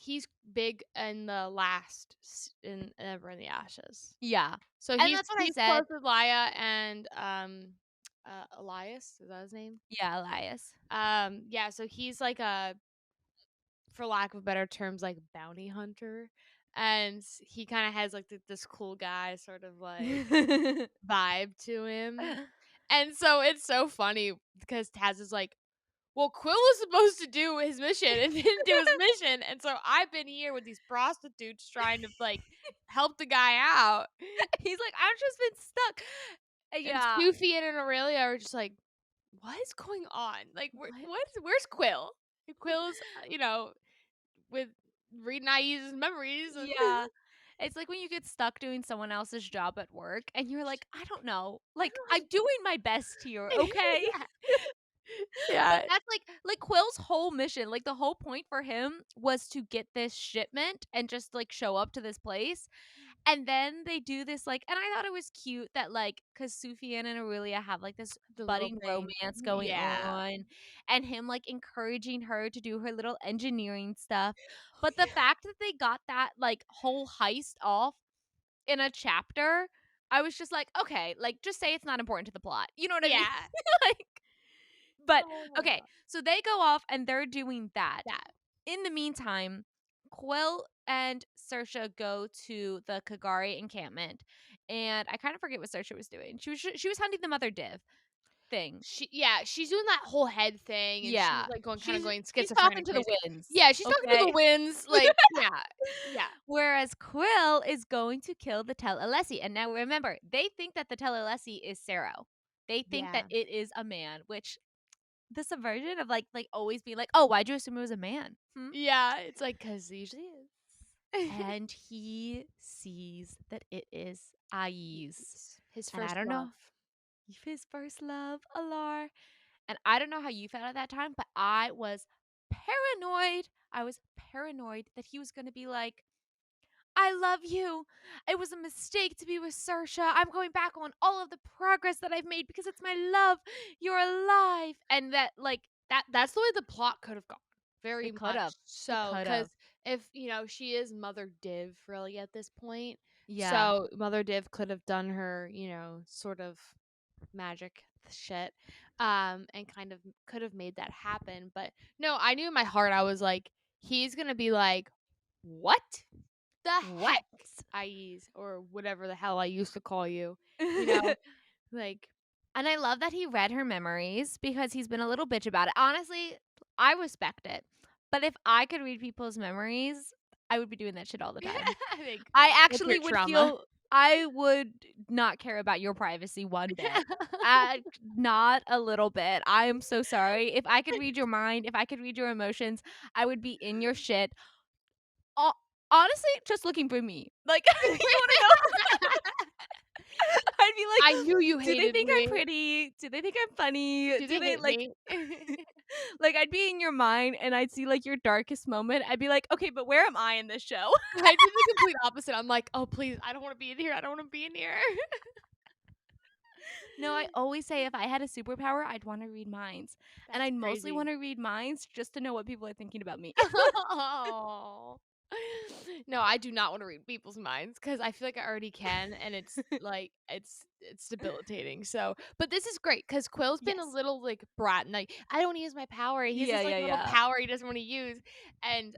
big in the last in Ever in the Ashes. Yeah. So And that's what I he's said. close with Laya and Elias, is that his name? Yeah, Elias. Yeah, so he's like a, for lack of better terms, like bounty hunter. And he kind of has like this cool guy sort of like vibe to him. And so it's so funny because Taz is like, well, Quill was supposed to do his mission and didn't do his mission. And so I've been here with these prostitutes trying to like help the guy out. He's like, I've just been stuck. And Yeah. Sophie and Aurelia are just like, what is going on? Like, What? where's Quill? Quill's, with reading Aiza's memories and Yeah. It's like when you get stuck doing someone else's job at work and you're like, I don't know. I Like, don't I'm doing my best here, okay? yeah. But Yeah. that's like Quill's whole mission. Like the whole point for him was to get this shipment and just like show up to this place. And then they do this like, and I thought it was cute that like, cause Sufyan and Aurelia have like this The little budding thing. romance going Yeah. on, and him like encouraging her to do her little engineering stuff. But the fact that they got that like whole heist off in a chapter, I was just like, okay, like just say it's not important to the plot. You know what I mean? Yeah. Like, but Oh my okay, god. so they go off and they're doing that. That. In the meantime, Quill and Sersha go to the Kagari encampment, and I kind of forget what Sersha was doing. She was hunting the mother div thing. She's doing that whole head thing and she's Yeah, like going kind of she's going she's talking schizophrenic to the crazy. winds. Yeah, she's talking to Okay. the winds. Like, yeah. Yeah. Whereas Quill is going to kill the Tel Alessi. And now remember, they think that the Tel Alessi is Sero. They think that Yeah. it is a man, which the subversion of like always being like, oh, why'd you assume it was a man? Hmm? Yeah. It's like, because it usually is. And he sees that it is Aiz. His And I first don't love. know if his first love, Alar. And I don't know how you felt at that time, but I was paranoid. I was paranoid that he was going to be like, I love you. It was a mistake to be with Sersha. I'm going back on all of the progress that I've made because it's my love. You're alive. And that, like, That's the way the plot could have gone. Very it could much have. It so. could Because have. if, she is Mother Div really at this point. Yeah. So Mother Div could have done her, sort of magic shit. And kind of could have made that happen. But no, I knew in my heart, I was like, he's gonna be like, what the What? heck, IEs, or whatever the hell I used to call you. You know, like, And I love that he read her memories because he's been a little bitch about it. Honestly, I respect it. But if I could read people's memories, I would be doing that shit all the time. like, I corporate actually would trauma. feel I would not care about your privacy one bit. Not a little bit. I am so sorry. If I could read your mind, if I could read your emotions, I would be in your shit. Ho- Honestly, just looking for me. Like, you want to know? I'd be I like, knew you do they hated think I'm me. pretty? Do they think I'm funny? Do Do they they hate like me? like I'd be in your mind and I'd see like your darkest moment. I'd be like, okay, but where am I in this show? I did the complete opposite. I'm like, oh please, I don't want to be in here. I don't want to be in here. No, I always say if I had a superpower, I'd want to read minds. And That's I'd mostly crazy. want to read minds just to know what people are thinking about me. Oh. No, I do not want to read people's minds because I feel like I already can, and it's like it's debilitating. So, but this is great because Quill's been a Yes. little like brat, and like I don't use my power. He has Yeah, this like yeah, little yeah. power he doesn't want to use, and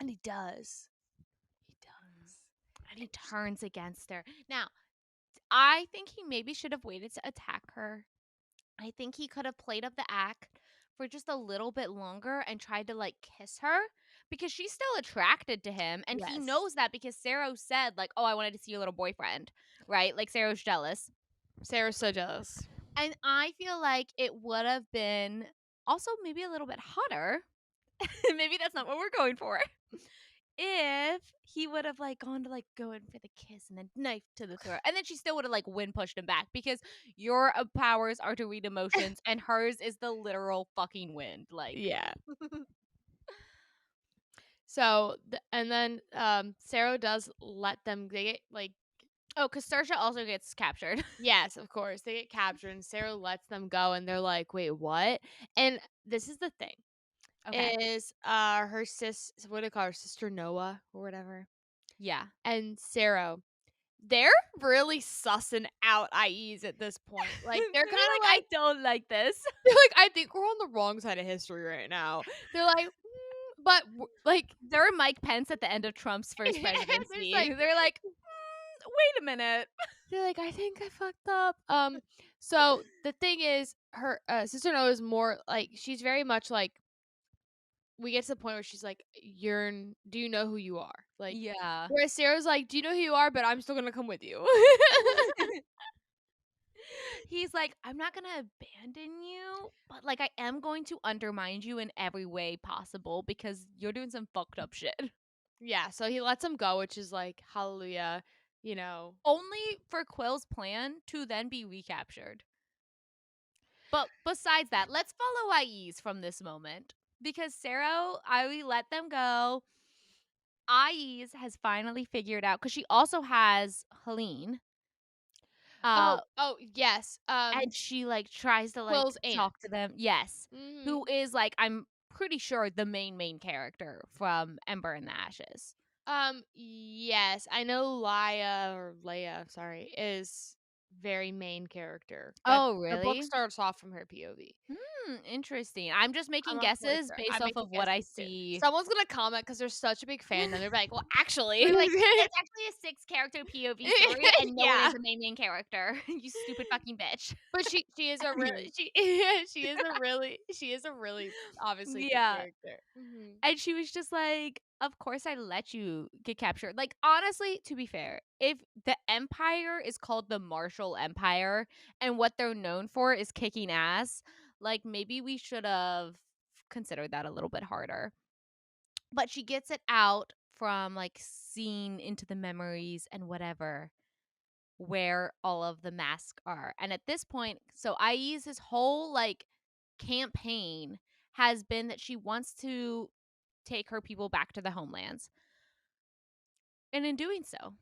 he does. He does. And he turns against her. Now, I think he maybe should have waited to attack her. I think he could have played up the act for just a little bit longer and tried to like kiss her because she's still attracted to him, and he Yes. knows that because Sarah said like, "Oh, I wanted to see your little boyfriend." Right? Like Sarah's jealous. Sarah's so jealous. And I feel like it would have been also maybe a little bit hotter. Maybe that's not what we're going for. If he would have like gone to like go in for the kiss and then knife to the throat, and then she still would have like wind pushed him back because your powers are to read emotions, and hers is the literal fucking wind. Like, Yeah. So, and then Sarah does let them they get like oh, because Saoirse also gets captured. yes, of course. They get captured and Sarah lets them go and they're like, "Wait, what?" And this is the thing. Okay. Is her what do they call her? Sister Noah or whatever. Yeah. And Sarah, they're really sussing out IEs at this point. Like They're they're kind like, of I like don't like this. they're like, I think we're on the wrong side of history right now. They're like, but like They're Mike Pence at the end of Trump's first there's presidency. like They're like, wait a minute. they're like, I think I fucked up. So the thing is, her sister Noah is more like she's very much like we get to the point where she's like, do you know who you are? Like, Yeah. whereas Sarah's like, do you know who you are? But I'm still gonna come with you. He's like, I'm not going to abandon you, but like, I am going to undermine you in every way possible because you're doing some fucked up shit. Yeah, so he lets him go, which is like, hallelujah, you know. Only for Quill's plan to then be recaptured. But besides that, let's follow IEs from this moment because Sarah, I let them go. IEs has finally figured out because she also has Helene. Uh, Oh, yes. and she like tries to like Quill's aunt. talk to them. Yes, who Mhm. is like I'm pretty sure the main character from Ember and the Ashes. Yes, I know Laya or Leia, sorry, is very main character. That Oh, the book really? starts off from her POV. Interesting. I'm just I'm making not quite guesses sure. based I'm off of making what I guesses too. see. Someone's gonna comment because they're such a big fan, and they're like, "Well, actually," They're like, it's actually a 6 character POV story, and no one is yeah. the main character. You stupid fucking bitch. But she is a really she she is a really obviously good Yeah. character. Mhm. And she was just like, "Of course I let you get captured." Like, honestly, to be fair, if the empire is called the Martial Empire and what they're known for is kicking ass, like maybe we should have considered that a little bit harder. But she gets it out from like seeing into the memories and whatever where all of the masks are. And at this point, so IE's his whole like campaign has been that she wants to take her people back to the homelands. And in doing so,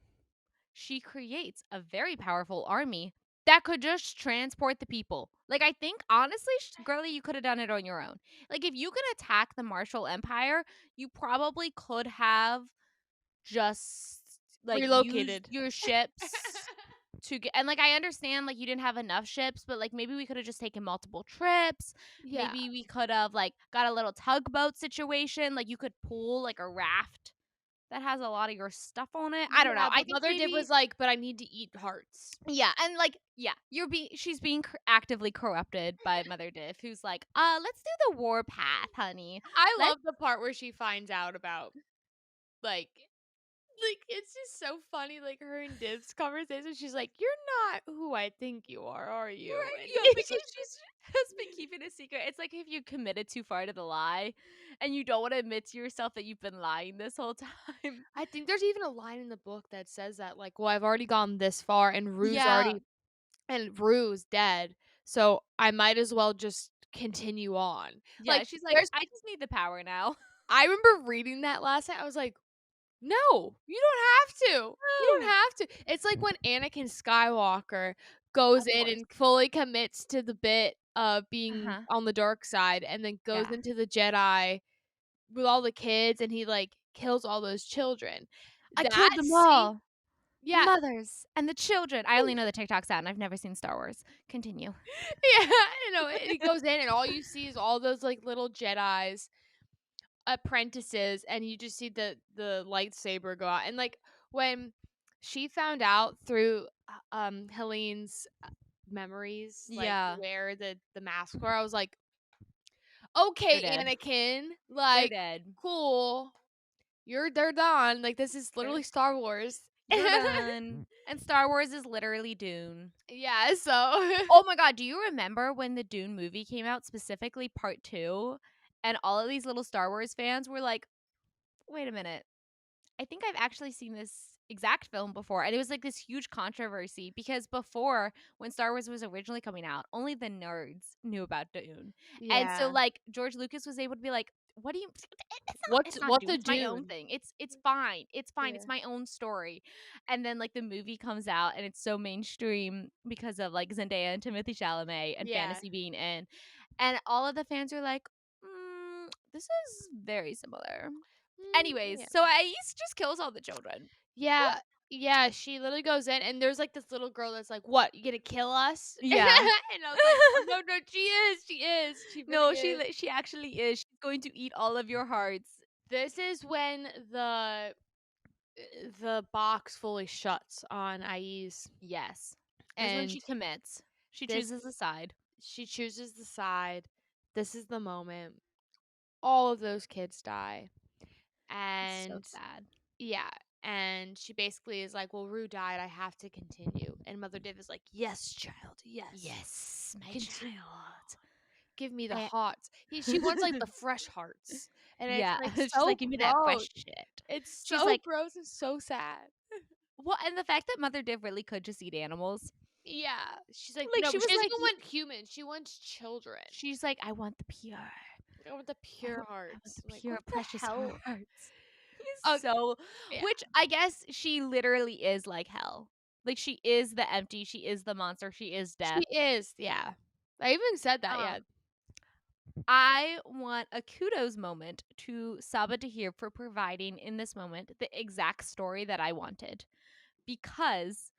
she creates a very powerful army that could just transport the people. Like, I think, honestly, girlie, you could have done it on your own. Like, if you can attack the Martial Empire, you probably could have just, like, used Relocated. your ships to get. And, like, I understand, like, you didn't have enough ships, but, like, maybe we could have just taken multiple trips. Yeah. Maybe we could have, like, got a little tugboat situation. Like, you could pull, like, a raft that has a lot of your stuff on it. I don't know. Yeah, I but think Mother Div maybe was like, "But I need to eat hearts." yeah, and like yeah, she's being actively corrupted by Mother Div, who's like, let's do the war path, honey. I Let's love the part where she finds out about like it's just so funny, like her and Div's conversation. She's like, "You're not who I think you are you?" right, And yeah, because she's has been keeping a secret. It's like if you committed too far to the lie, and you don't want to admit to yourself that you've been lying this whole time. I think there's even a line in the book that says that, like, "Well, I've already gone this far, and Yeah, Rue's dead, so I might as well just continue on." yeah. Like, She's like, there's I just need the power now. I remember reading that last night. I was like, no, you don't have to. You don't Oh, have to. It's like when Anakin Skywalker goes of in course. and fully commits to the bit of Uh being huh. on the dark side and then goes Yeah. into the Jedi with all the kids and he like kills all those children. I That killed them scene, all. The yeah, mothers and the children. I only know the TikTok sound. I've never seen Star Wars. Continue. yeah, he goes in and all you see is all those like little Jedi's apprentices and you just see the lightsaber go out and like when she found out through Helene's memories like Yeah, where the masks were, I was like, they're okay, dead. Anakin, They're like dead. cool, they're done, like this is They're literally Star Wars. We're done. And Star Wars is literally Dune. Yeah, so Oh my god, do you remember when the Dune movie came out, specifically part 2, and all of these little Star Wars fans were like, "Wait a minute. I think I've actually seen this exact film before." And it was like this huge controversy because before, when Star Wars was originally coming out, only the nerds knew about Dune. And so yeah. like George Lucas was able to be like, "What do you What's it's not what's Dune, a it's my own dune? thing. It's fine. It's fine. Yeah. It's my own story." And then like the movie comes out and it's so mainstream because of like Zendaya and Timothy Chalamet and Yeah. fantasy being in. And all of the fans are like, this is very similar. Anyways, Yeah. so Ais just kills all the children. Yeah. Yeah, she literally goes in and there's like this little girl that's like, "What? You gonna kill us?" Yeah. And I was like, "Oh no, no, she is. She is. She really No, is." she actually is. She's going to eat all of your hearts. This is when the box fully shuts on Ais, Yes. This is when and she commits. She this chooses a side. she chooses the side. This is the moment. All of those kids die. It's so And sad. yeah, and she basically is like, "Well, Rue died. I have to continue." And Mother Div is like, "Yes, child. Yes. Yes, my Continue. child. Give me the Eh. hearts." She wants like the fresh hearts. And it's Yeah, like she's so like, "Give me that gross. fresh shit." It's She's so like, gross and so sad. well, and the fact that Mother Div really could just eat animals. Yeah. She's like, Like, "No, she but was she doesn't like, even want humans. She wants children. she's like, "I want the pure. I want the pure I want hearts." the I'm like, pure, "What the precious hell?" hearts." He's Oh, so yeah. which I guess she literally is like hell. Like, she is the empty, she is the monster, she is She death. is, yeah. I even said that, yeah. Um, I want a kudos moment to Sabaa Tahir for providing, in this moment, the exact story that I wanted. Because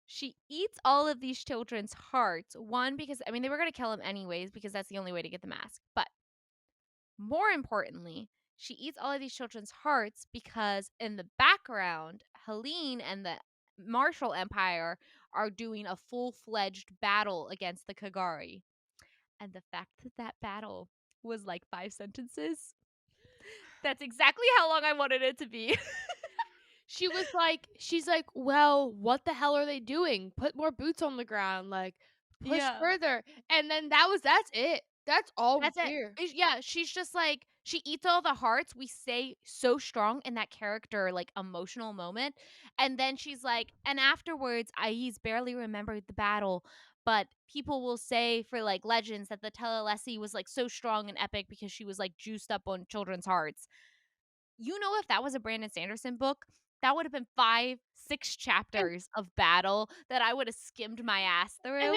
she eats all of these children's hearts. One, because, I mean, they were gonna kill him anyways because that's the only way to get the mask. But more importantly, she eats all of these children's hearts because in the background, Helene and the Marshall Empire are doing a full-fledged battle against the Kagari. And the fact that that battle was like 5 sentences, that's exactly how long I wanted it to be. She's like, "Well, what the hell are they doing? Put more boots on the ground, like, push Yeah. further." And then that's it. That's all we That's it. hear. Yeah, she's just like she eats all the hearts. We say so strong in that character, like emotional moment. And then she's like, and afterwards, Ais barely remembered the battle. But people will say for like legends that the Telelesi was like so strong and epic because she was like juiced up on children's hearts. You know, if that was a Brandon Sanderson book, that would have been 5, 6 chapters of battle that I would have skimmed my ass through.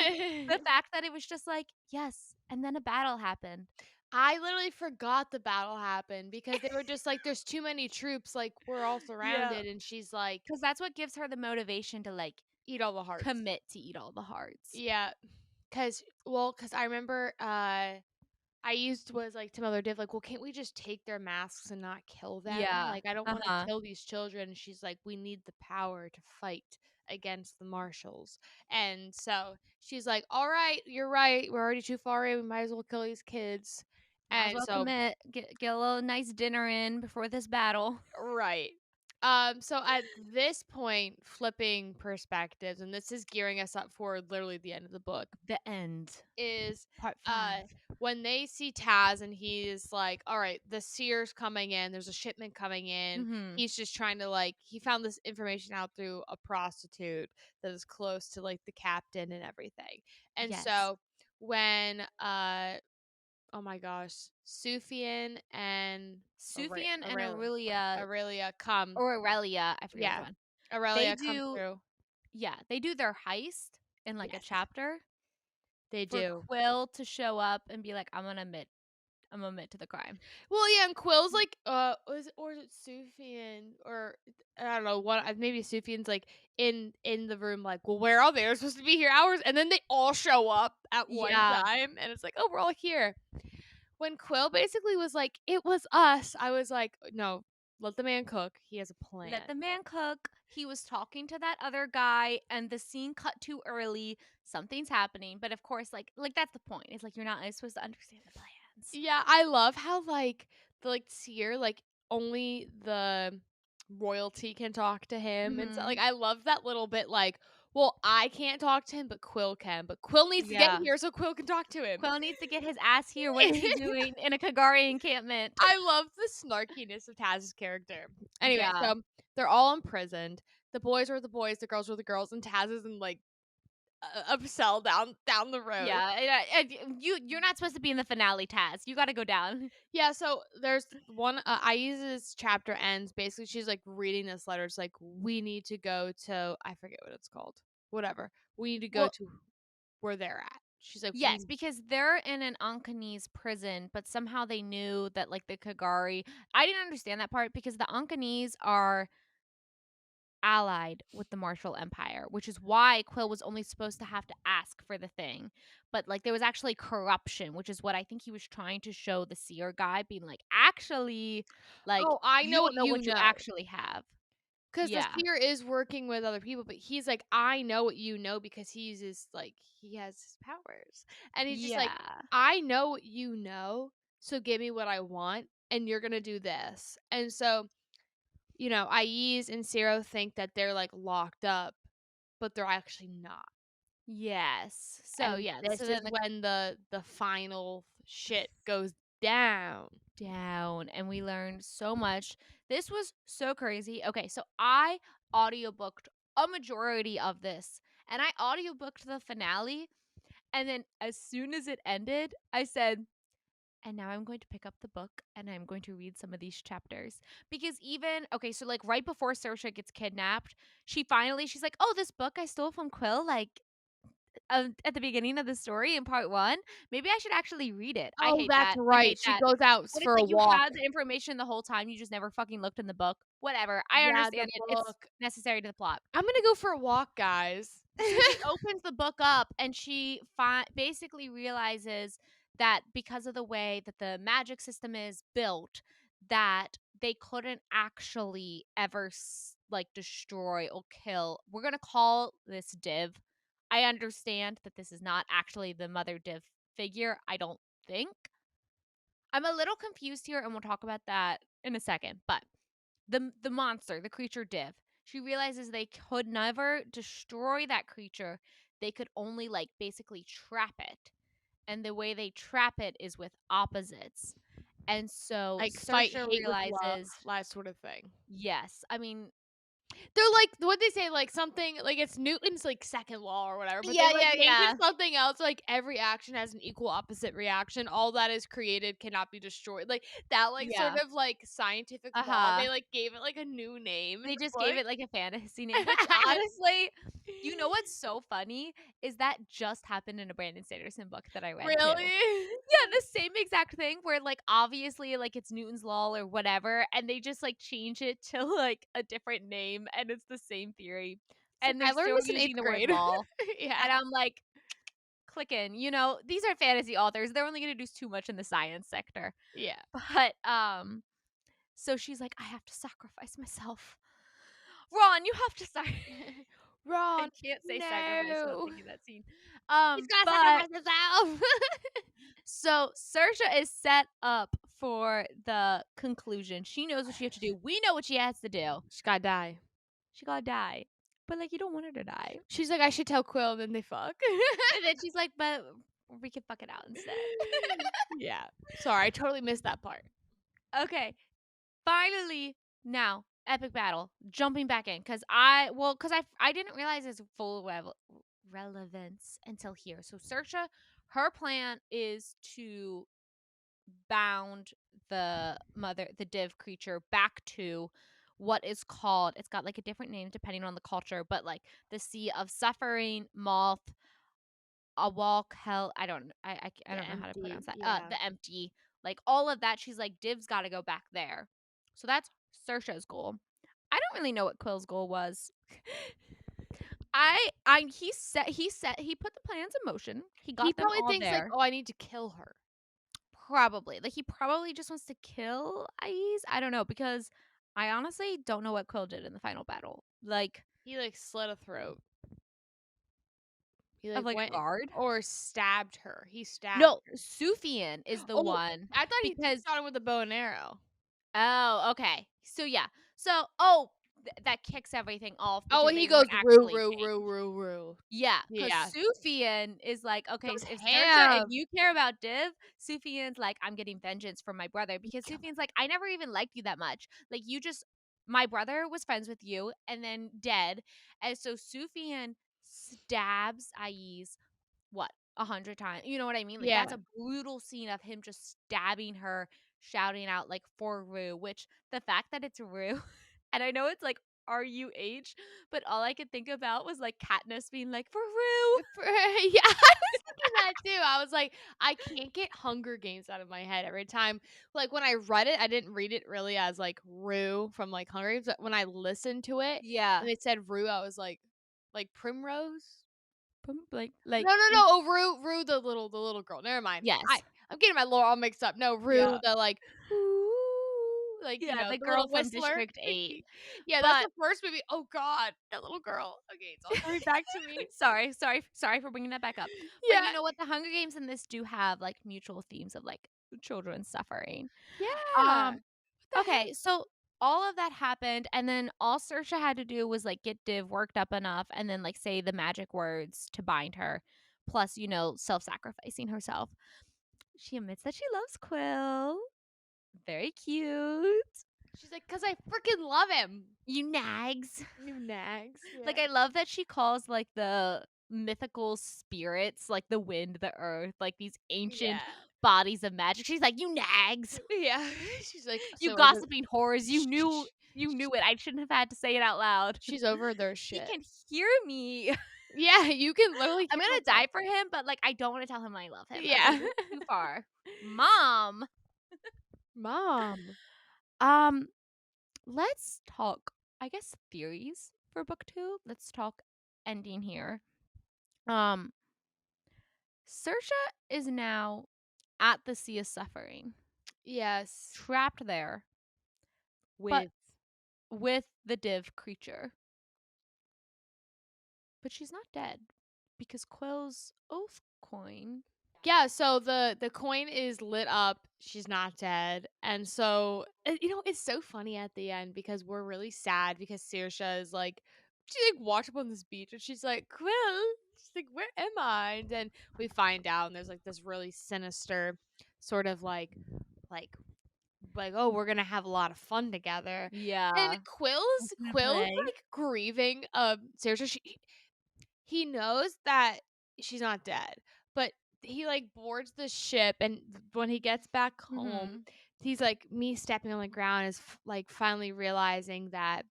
The fact that it was just like, yes, and then a battle happened. I literally forgot the battle happened because they were just like, "There's too many troops, like, we're all Yeah. surrounded," and she's like, Because that's what gives her the motivation to, like, "Eat all the hearts." commit to eat all the hearts. Yeah, cause I remember, was like to Mother Div, like, "Well, can't we just take their masks and not kill them? Yeah. Like, I don't wanna Uh-huh. kill these children." And she's like, "We need the power to fight against the marshals." And so she's like, "Alright, you're right. We're already too far in. We might as well kill these kids." Might as And well so commit. Get a little nice dinner in before this battle. right. So at this point, flipping perspectives, and this is gearing us up for literally the end of the book, The end. is Part uh 5. when they see Taz and he's like, "All right, the seer's coming in. There's a shipment coming in." Mhm. He's just trying to like he found this information out through a prostitute that is close to like the captain and everything. And Yes. so when oh my gosh, Sufyan and Sufjan and Aurelia, Aurelia Aurelia come, or Aurelia, I forget which yeah, one. They Aurelia come do through. yeah, they do their heist in, like, a Yes, chapter they for do. Quill to show up and be like, I'm gonna admit to the crime." Well, yeah, and Quill's like, is it Sufyan or I don't know what? Maybe Sufyan's like in the room, like, well, where are they? They're supposed to be here hours, and then they all show up at one Yeah. time, and it's like, oh, we're all here. When Quill basically was like, it was us, I was like, no, let the man cook. He has a Let plan. the man cook. He was talking to that other guy and the scene cut too early. Something's happening, but of course, like that's the point. It's like you're not supposed to understand the plans. Yeah, I love how like the like seer like only the royalty can talk to him, and so, like, Mhm. I love that little bit, like, well, I can't talk to him, but Quill can, but Quill needs to get Yeah. here so Quill can talk to him. Quill needs to get his ass here. What is he doing in a Kagari encampment? I love the snarkiness of Taz's character. Anyway, Yeah. so they're all imprisoned. The boys were the boys, the girls were the girls, and Taz is in, like, a cell down the road. Yeah, you're not supposed to be in the finale, Taz. You gotta go down. Yeah, so there's one Aiza's chapter ends. Basically, she's like reading this letter. It's like, we need to go to, I forget what it's called. Whatever. We need to go Well, to where they're at. She's like, yes, because they're in an Ankanese prison, but somehow they knew that like the Kagari. I didn't understand that part because the Ankanese are allied with the Martial Empire, which is why Quill was only supposed to have to ask for the thing. But like there was actually corruption, which is what I think he was trying to show the seer guy, being like, actually, like oh, I you know don't what know you what you know. actually have. Because the Yeah. seer is working with other people, but he's like, I know what you know because he's his, like, he has his powers. And he's just like, Yeah. I know what you know, so give me what I want, and you're gonna do this. And so, Aiz and Zero think that they're like locked up, but they're actually not. Yes. So And yeah. So this is then the when the final shit goes down. down and we learned so much. This was so crazy. Okay, so I audiobooked a majority of this and I audiobooked the finale and then as soon as it ended, I said, and now I'm going to pick up the book and I'm going to read some of these chapters. Because even, okay, so like right before Saoirse gets kidnapped, she's like, oh, this book I stole from Quill, like at the beginning of the story in part 1, maybe I should actually read it. I Oh, hate that's that. I right. hate She that. goes out But it's for a like you walk. had the information the whole time, you just never fucking looked in the book. Whatever. I Yeah, the understand it. It's book. necessary to the plot. I'm gonna go for a walk, guys. So she opens the book up and she basically realizes that because of the way that the magic system is built, that they couldn't actually ever like destroy or kill. We're gonna call this Div. I understand that this is not actually the mother Div figure. I don't think. I'm a little confused here, and we'll talk about that in a second. But the monster, the creature Div, she realizes they could never destroy that creature. They could only like basically trap it. And the way they trap it is with opposites. And so Like, fight Saoirse hate with love, realizes, that sort of thing. yes. I mean, They're like, what they say, like, something like, it's Newton's, like, second law or whatever, but they, yeah, like, yeah, named it yeah. something else, like, every action has an equal opposite reaction. All that is created cannot be destroyed. Like, that, like, sort Yeah. of, like, scientific law, Uh-huh. they, like, gave it, like, a new name in They the just gave book. it like a fantasy name, which honestly, you know what's so funny is that just happened in a Brandon Sanderson book that I read too. Really? Yeah, the same exact thing where like obviously like it's Newton's law or whatever, and they just like change it to like a different name and it's the same theory. It's like, And I they're learned still this in using 8th the word grade. law. Yeah. And I'm like, clicking, these are fantasy authors. They're only gonna do too much in the science sector. Yeah. But so she's like, I have to sacrifice myself. Ron, you have to I Ron, can't say sacrifice without no. thinking that scene. He's gonna But sacrifice himself. so Saoirse is set up for the conclusion. She knows what she has to do. We know what she has to do. She's gotta die. She gotta die. But like you don't want her to die. She's like, I should tell Quill, and then they fuck. And then she's like, but we can fuck it out instead. Yeah. Sorry, I totally missed that part. Okay. Finally, now, epic battle. Jumping back in. I didn't realize its full relevance until here. So Saoirse, her plan is to bound the div creature back to what is called, it's got like a different name depending on the culture, but like the Sea of Suffering, Moth, a walk, hell, I The don't know how to pronounce empty, that. yeah. The empty, like all of that. She's like, Div's got to go back there. So that's Saoirse's goal. I don't really know what Quill's goal was. He put the plans in motion. He He got them probably all thinks like, there. "Oh, I need to kill her." Probably. Like he probably just wants to kill Aiz. I don't know because I honestly don't know what Quill did in the final battle. Like He like slit a throat. He of like like a went guard. or stabbed her. He stabbed No, her. Sufyan is the Oh, one I thought he because shot him with a bow and arrow. oh, okay. So yeah. So, that kicks everything off Oh, because and they he weren't goes, "Rue, actually rue, rue, changed. rue, rue." Yeah, because Yeah. Sufyan is like, okay, Goes if Saoirse, if ham. you care about Div, Sufyan's like, I'm getting vengeance from my brother because Kill Sufyan's like, I never even liked you that much. Like, you just, my brother was friends with you and then dead. And so Sufyan stabs Aiz, what, 100 times? You know what I mean? Like, Yeah. that's a brutal scene of him just stabbing her, shouting out, like, for Rue, which the fact that it's Rue, and I know it's like, RUH, but all I could think about was like Katniss being like, for Rue. Yeah, I was thinking that too. I was like, I can't get Hunger Games out of my head every time. Like when I read it, I didn't read it really as like Rue from like Hunger Games. But when I listened to it Yeah. and they said Rue, I was like Primrose. Like, No, no, no. Oh, Rue, the little girl. Never mind. yes. I'm getting my lore all mixed up. No, Rue, Yeah. the like, ooh, like Yeah, the the girl little from whistler. District 8. Yeah, that's But the first movie. Oh God, that little girl. Okay, it's all coming back to me. sorry for bringing that back up. But Yeah, you know what? The Hunger Games in this do have like mutual themes of like children suffering. yeah. Um, What the heck? okay, so all of that happened, and then all Saoirse had to do was like get Div worked up enough and then like say the magic words to bind her, plus, self-sacrificing herself. She admits that she loves Quill. Very cute. She's like, cause I freaking love him. You nags. You nags. Like, Yeah. I love that she calls like the mythical spirits, like the wind, the earth, like these ancient Yeah. bodies of magic. She's like, you nags. Yeah. She's like, You so over. gossiping whores. You Shh, shh, knew shh. you knew it. I shouldn't have had to say it out loud. She's over their He shit. can hear me. Yeah, you can literally I'm hear gonna my die thoughts. for him, but like I don't want to tell him I love him. That's a Yeah. little too far. Mom. Mom. Um, let's talk, I guess, theories for book 2. Let's talk ending here. Um, Saoirse is now at the Sea of Suffering, Yes. trapped there, but With. with the Div creature. But she's not dead because Quill's oath coin. Yeah, so the coin is lit up. She's not dead. And so it's so funny at the end because we're really sad because Saoirse is like she like walked up on this beach and she's like, Quill. She's like, where am I? And then we find out and there's like this really sinister sort of like oh, we're gonna have a lot of fun together. And Yeah. Quill's Play. like grieving Saoirse. He knows that she's not dead, but he like boards the ship, and when he gets back home, Mm-hmm. he's like, me stepping on the ground is like finally realizing that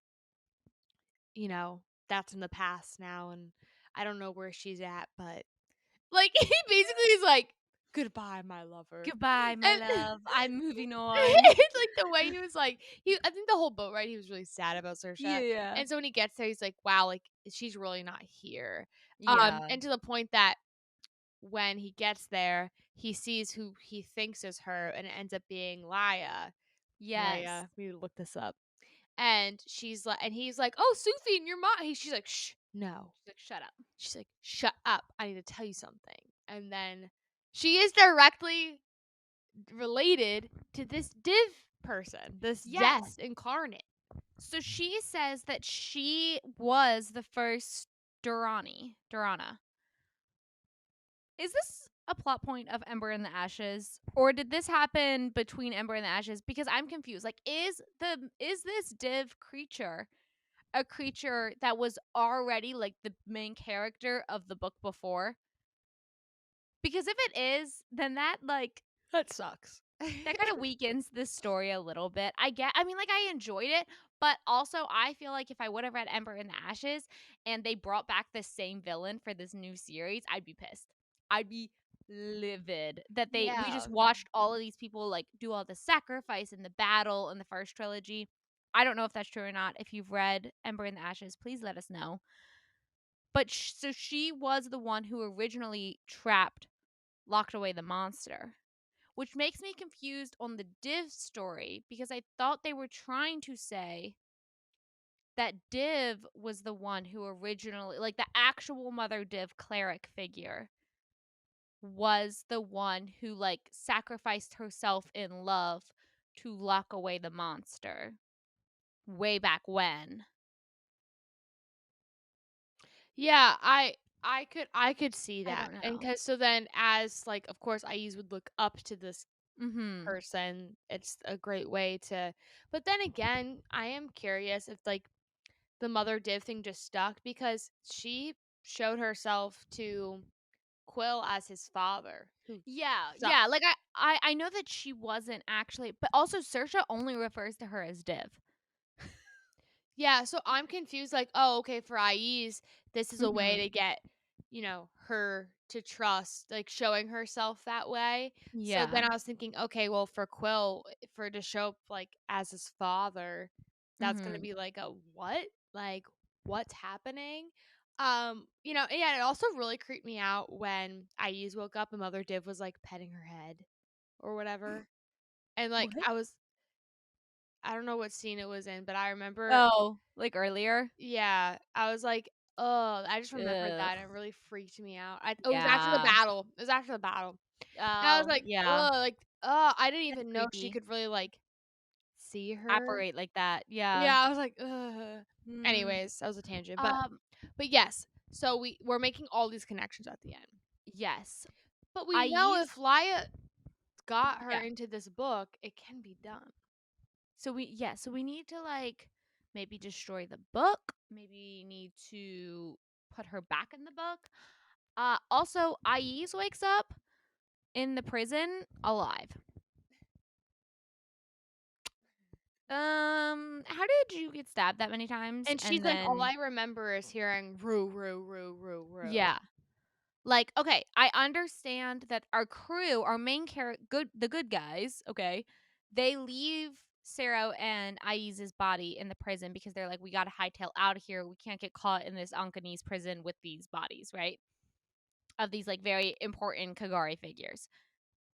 that's in the past now, and I don't know where she's at, but like he basically is like, goodbye, my lover. Goodbye, my And love. I'm moving on. it's like the way he was like I think the whole boat ride he was really sad about Saoirse. Yeah. And so when he gets there, he's like, wow, like she's really not here. Yeah. And to the point that when he gets there, he sees who he thinks is her, and it ends up being Laya. Yes. Laya, we look this up. And she's like, and he's like, "Oh, Sufi, and your mom." She's like, "Shh, no." She's like, shut up. She's like, "Shut up! I need to tell you something." And then she is directly related to this Div person, this Yes. death incarnate. So she says that she was the first Durana. Is this a plot point of Ember and the Ashes, or did this happen between Ember and the Ashes? Because I'm confused. Like, is this Div creature a creature that was already like the main character of the book before? Because if it is, then That sucks. that kind of weakens this story a little bit. I mean, like, I enjoyed it, but also I feel like if I would have read Ember in the Ashes and they brought back the same villain for this new series, I'd be pissed. I'd be livid that we Yeah. just watched all of these people like do all the sacrifice and the battle in the first trilogy. I don't know if that's true or not. If you've read Ember in the Ashes, please let us know. But so she was the one who originally locked away the monster, which makes me confused on the Div story because I thought they were trying to say that Div was the one who originally, like the actual Mother Div cleric figure, was the one who like sacrificed herself in love to lock away the monster. way back when. Yeah, I could see I that. don't And know. cuz so then as like of course Aiz would look up to this Mhm. person, it's a great way to. But then again, I am curious if like the mother div thing just stuck because she showed herself to Quill as his father, who Yeah, sucked. yeah, like, I know that she wasn't actually, but also Saoirse only refers to her as Div. Yeah, so I'm confused. Like, oh, okay, for IEs, this is a way Mhm. to get, her to trust, like showing herself that way. So then Yeah. I was thinking, okay, well, for Quill, for to show up like as his father, that's gonna Mhm. be like a what? Like, what's happening? And yeah, it also really creeped me out when IEs woke up and Mother Div was like petting her head or whatever. And like What? I don't know what scene it was in, but I remember. Oh, like earlier? Yeah, I was like, "Oh," I just remembered Ugh. that, and it really freaked me out. It was after the Yeah. battle. It was after the battle. And I was Oh, like, yeah. "Ugh," I didn't That's even know she creepy. could really, like, see her. Apparate like that, yeah. Yeah, I was like, "Ugh." Mm, Anyways, that was a tangent, um, but yes, so we're making all these connections at the end. yes. But we know Ais if Laya got her yeah. into this book, it can be done. So we need to, like, maybe destroy the book, maybe need to put her back in the book. Also, Ais wakes up in the prison alive. How did you get stabbed that many times And she's and like, "All then I remember is hearing 'roo, roo, roo, roo, roo.'" yeah. Like, okay, I understand that our crew, our main the good guys, okay, they leave Sarah and Aiz's body in the prison because they're like, we gotta hightail out of here. We can't get caught in this Ankanese prison with these bodies, right? Of these like very important Kagari figures.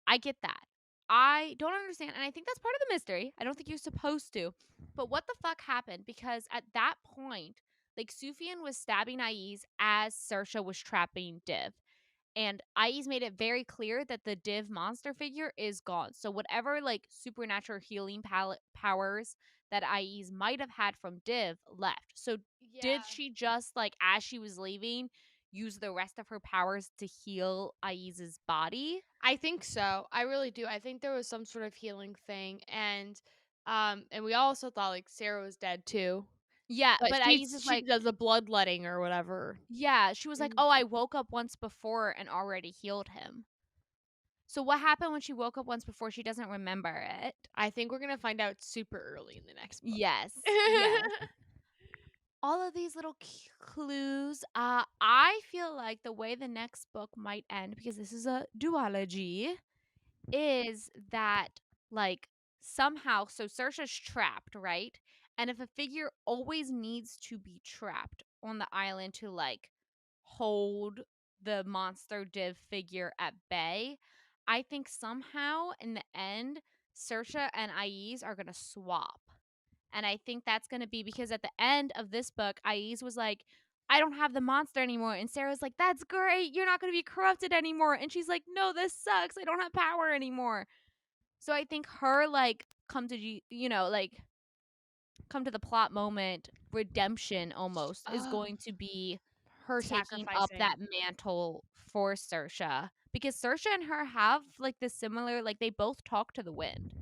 I get that. I don't understand, and I think that's part of the mystery. I don't think you're supposed to. But what the fuck happened? Because at that point, like Sufyan was stabbing Aiz as Saoirse was trapping Div. And Aiz made it very clear that the Div monster figure is gone. So whatever like supernatural healing powers that Aiz might have had from Div left. So did Yeah. she just like as she was leaving use the rest of her powers to heal Aiz's body? I think so. I really do. I think there was some sort of healing thing, and we also thought like Sarah was dead too. Yeah, But but Aiz is she like, does the bloodletting or whatever. yeah, she was like, Mm. "Oh, I woke up once before and already healed him." So what happened when she woke up once before? She doesn't remember it. I think we're gonna find out super early in the next book. Yes. Yes. All of these little clues. I feel like the way the next book might end, because this is a duology, is that like somehow so Saoirse's trapped, right? And if a figure always needs to be trapped on the island to like hold the monster div figure at bay, I think somehow in the end, Saoirse and Aiz are gonna swap. And I think that's gonna be because at the end of this book, Aiz was like, I don't have the monster anymore. And Sarah's like, that's great. You're not going to be corrupted anymore. And she's like, no, this sucks. I don't have power anymore. So I think her, like, like, come to the plot moment, redemption almost, is Oh, going to be her taking up sacrificing. that mantle for Saoirse. Because Saoirse and her have, like, this similar, like, they both talk to the wind.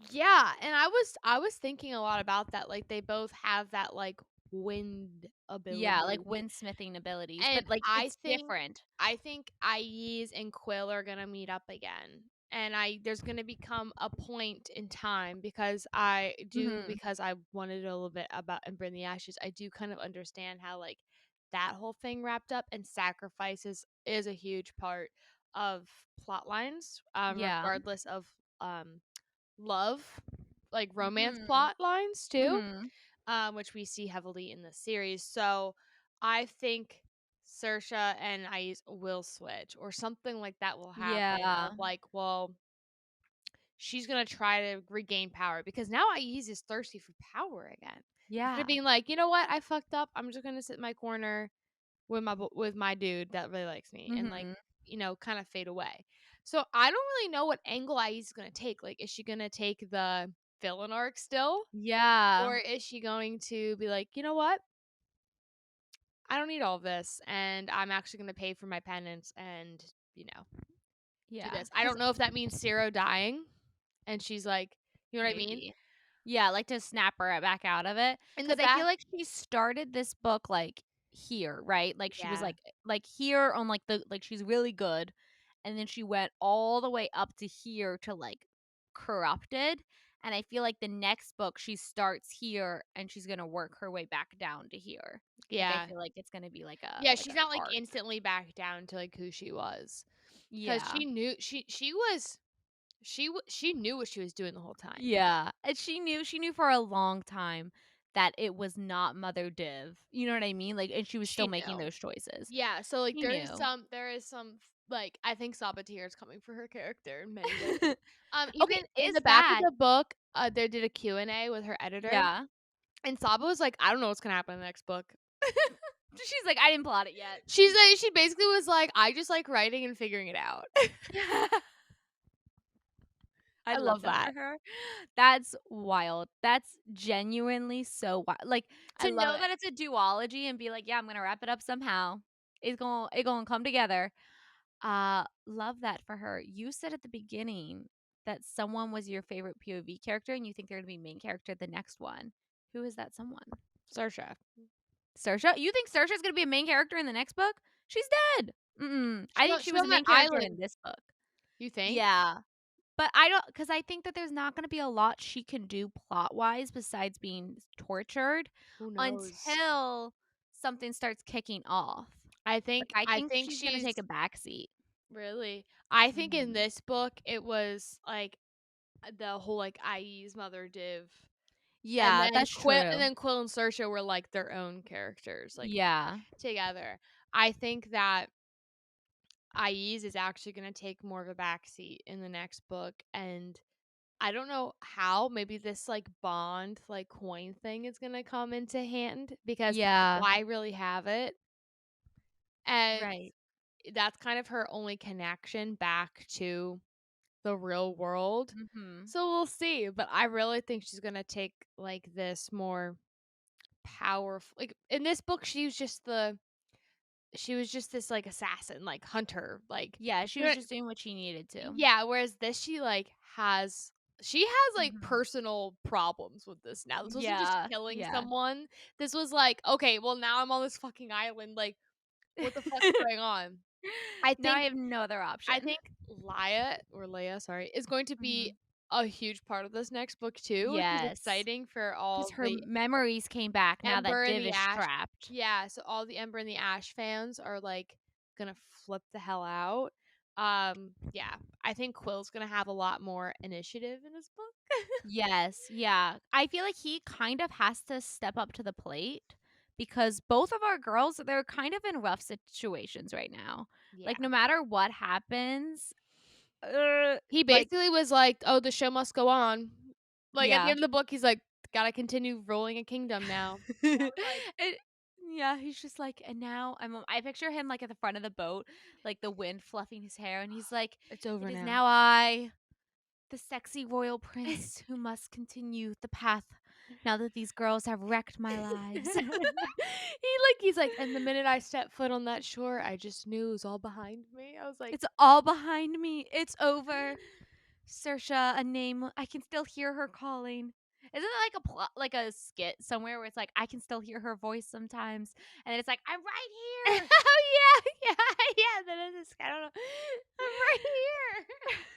Yeah, and I was thinking a lot about that. Like they both have that like wind Yeah, ability. like windsmithing abilities, And but, like, I it's think different. I think Ies and Quill are gonna meet up again. And there's gonna become a point in time Mhm. because I wanted to know a little bit about Ember in the Ashes. I do kind of understand how like that whole thing wrapped up, and sacrifices is a huge part of plot lines, Yeah. regardless of um love, like romance Mhm. plot lines too, Mhm. which we see heavily in the series. So I think Saoirse and Ice will switch, or something like that will happen. Yeah. Of like, well, she's gonna try to regain power because now Ice is thirsty for power again. Instead Yeah. of being like, you know what, I fucked up. I'm just gonna sit in my corner with with my dude that really likes me, and like Mhm. kind of fade away. So I don't really know what angle Ice is gonna take. Like, is she gonna take the villain arc still? Yeah. Or is she going to be like, you know what? I don't need all of this, and I'm actually going to pay for my penance and, you know, do Yeah. this. I don't know if that means Zero dying, and she's like, you know what I mean? Maybe. Yeah, like to snap her back out of it. In the Because I feel back, like she started this book like here, right? Like she was yeah, like here on like the like she's really good. And then she went all the way up to here to like corrupted. And I feel like the next book she starts here and she's gonna work her way back down to here. Like I yeah, feel like it's gonna be yeah. like She's a not like arc. instantly back down to like who she was, because Yeah. she knew she was she knew what she was doing the whole time. Yeah, and she knew for a long time that it was not Mother Div. You know what I mean? Like, and she was still She making knew. those choices. Yeah, so like She knew. there is some like I think Sabaa is coming for her character in many ways. Okay, Even in is the back of that the book, they did a Q&A with her editor, yeah. and Sabaa was like, "I don't know what's gonna happen in the next book." She's like, I didn't plot it yet. She basically was like, "I just like writing and figuring it out." I I love love that that. for her. That's wild. That's genuinely so wild. Like I to love know it. that it's a duology and be like, yeah, I'm gonna wrap it up somehow. It's gonna come together. Love that for her. You said at the beginning that someone was your favorite POV character and you think they're gonna be main character the next one. Who is that someone? Saoirse. Saoirse? You think Saoirse's gonna be a main character in the next book? She's dead. Mm-mm. I think she She's was a on that main character in island. this book. You think? Yeah. But I don't, because I think that there's not going to be a lot she can do plot wise besides being tortured Who knows? until something starts kicking off. Like, I I think think she's going to she's take a backseat. really. I think in Mhm. this book it was like the whole like IE's mother div. Yeah, that's And true. then Quill and Saoirse were like their own characters, like Yeah. together. I think that IE's is actually gonna take more of a backseat in the next book, and I don't know how. Maybe this like bond, like coin thing is gonna come into hand because Yeah. why really have it? And Right. that's kind of her only connection back to the real world. Mhm. So we'll see. But I really think she's gonna take like this more powerful, like in this book she was just this like assassin, like hunter, like Yeah, she you was know, just doing what she needed to. yeah, whereas this she has like Mhm. personal problems with this now. This wasn't just Yeah. killing Yeah. someone. This was like, okay, well now I'm on this fucking island, like what the fuck's going on? I Now I think have no other I option. think Leia, sorry, is going to be Mhm. a huge part of this next book too, which is Yes. exciting for Because all her the memories came back now Ember that and Div the is Ash. trapped. Yeah, so all the Ember and the Ash fans are like gonna flip the hell out. Yeah, I think Quill's gonna have a lot more initiative in his book. Yes, yeah. I feel like he kind of has to step up to the plate because both of our girls, they're kind of in rough situations right now. Yeah. Like no matter what happens, He like basically was like, "Oh, the show must go on." Like at the yeah. end of the book, he's like, "Gotta continue ruling a kingdom now." And I was like, It, yeah, he's just like, and now I picture him like at the front of the boat, like the wind fluffing his hair, and he's like, "It's "It over is now." now I, the sexy royal prince, who must continue the path now that these girls have wrecked my lives." He's like, "And the minute I stepped foot on that shore, I just knew it was all behind me." I was like, It's all behind me. It's over. Sersha, a name I can still hear her calling. Isn't it like a plot, like a skit somewhere where it's like I can still hear her voice sometimes, and then it's like I'm "Oh right yeah, yeah, yeah." That is, I don't know. I'm right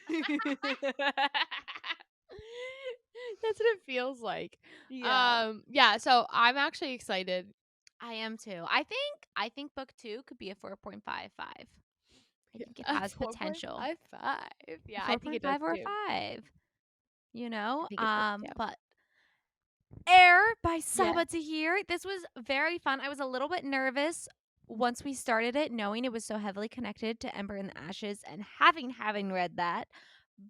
here. here. That's what it feels like. Yeah, Yeah. So I'm actually excited. I am too. I think book 2 could be a 4.55. I think it A has potential. 4.55. Yeah, I think it does 4.5 or a too. 5. I think it does too. But Heir by Yeah. Sabaa Tahir. This was very fun. I was a little bit nervous once we started it, knowing it was so heavily connected to Ember and the Ashes and having read that.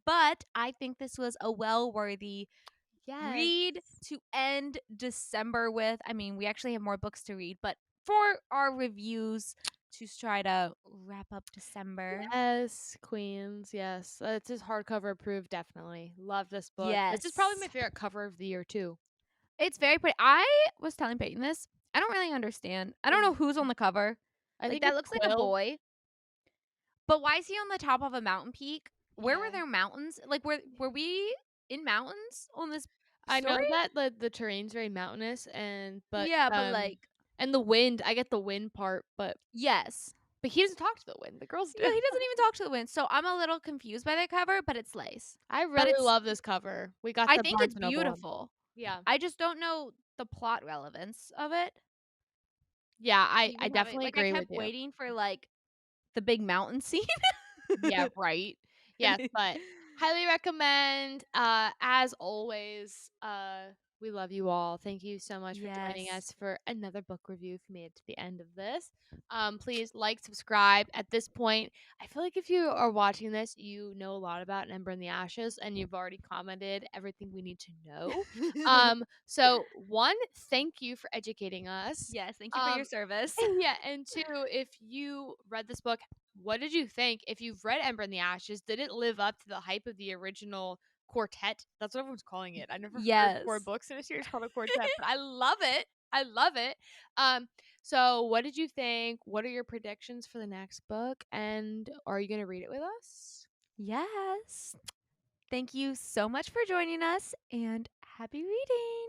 But I think this was a well worthy Yes. read to end December with. I mean, we actually have more books to read, but for our reviews to try to wrap up December. Yes, queens. Yes, it's just hardcover approved. Definitely love this book. This is probably Yes. my favorite cover of the year too. It's very pretty. I was telling Peyton this. I don't really understand. I don't know who's on the cover. I Like, think that it's looks like a Quill. boy, but why is he on the top of a mountain peak? Where were Yeah. there mountains? Like, were we in mountains on this I story? know that the terrain's very mountainous but Yeah, but, like, and the wind, I get the wind part, yes. but he doesn't talk to the wind. The girls Yeah, do. he doesn't even talk to the wind, so I'm a little confused by the cover, but it's lace. I But really it's love this cover. We got I the think Barnes& it's and Noble one. beautiful. Yeah. I just don't know the plot relevance of it. Yeah, I Even having definitely like, I agree with kept you. waiting for, like, the big mountain scene. Yeah, right. Yes, but highly recommend. As always, we love you all. Thank you so much for joining Yes. us for another book review. If you made it to the end of this, please like, subscribe. At this point, I feel like if you are watching this, you know a lot about Ember in the Ashes, and you've already commented everything we need to know. So one, thank you for educating us. Yes, thank you for your service. Yeah, and two, if you read this book, what did you think? If you've read Ember in the Ashes, did it live up to the hype of the original quartet? That's what everyone's calling it. I never heard four Yes. books in a series called a quartet, but I love it. I love it. So what did you think? What are your predictions for the next book? And are you gonna read it with us? Yes. Thank you so much for joining us, and happy reading.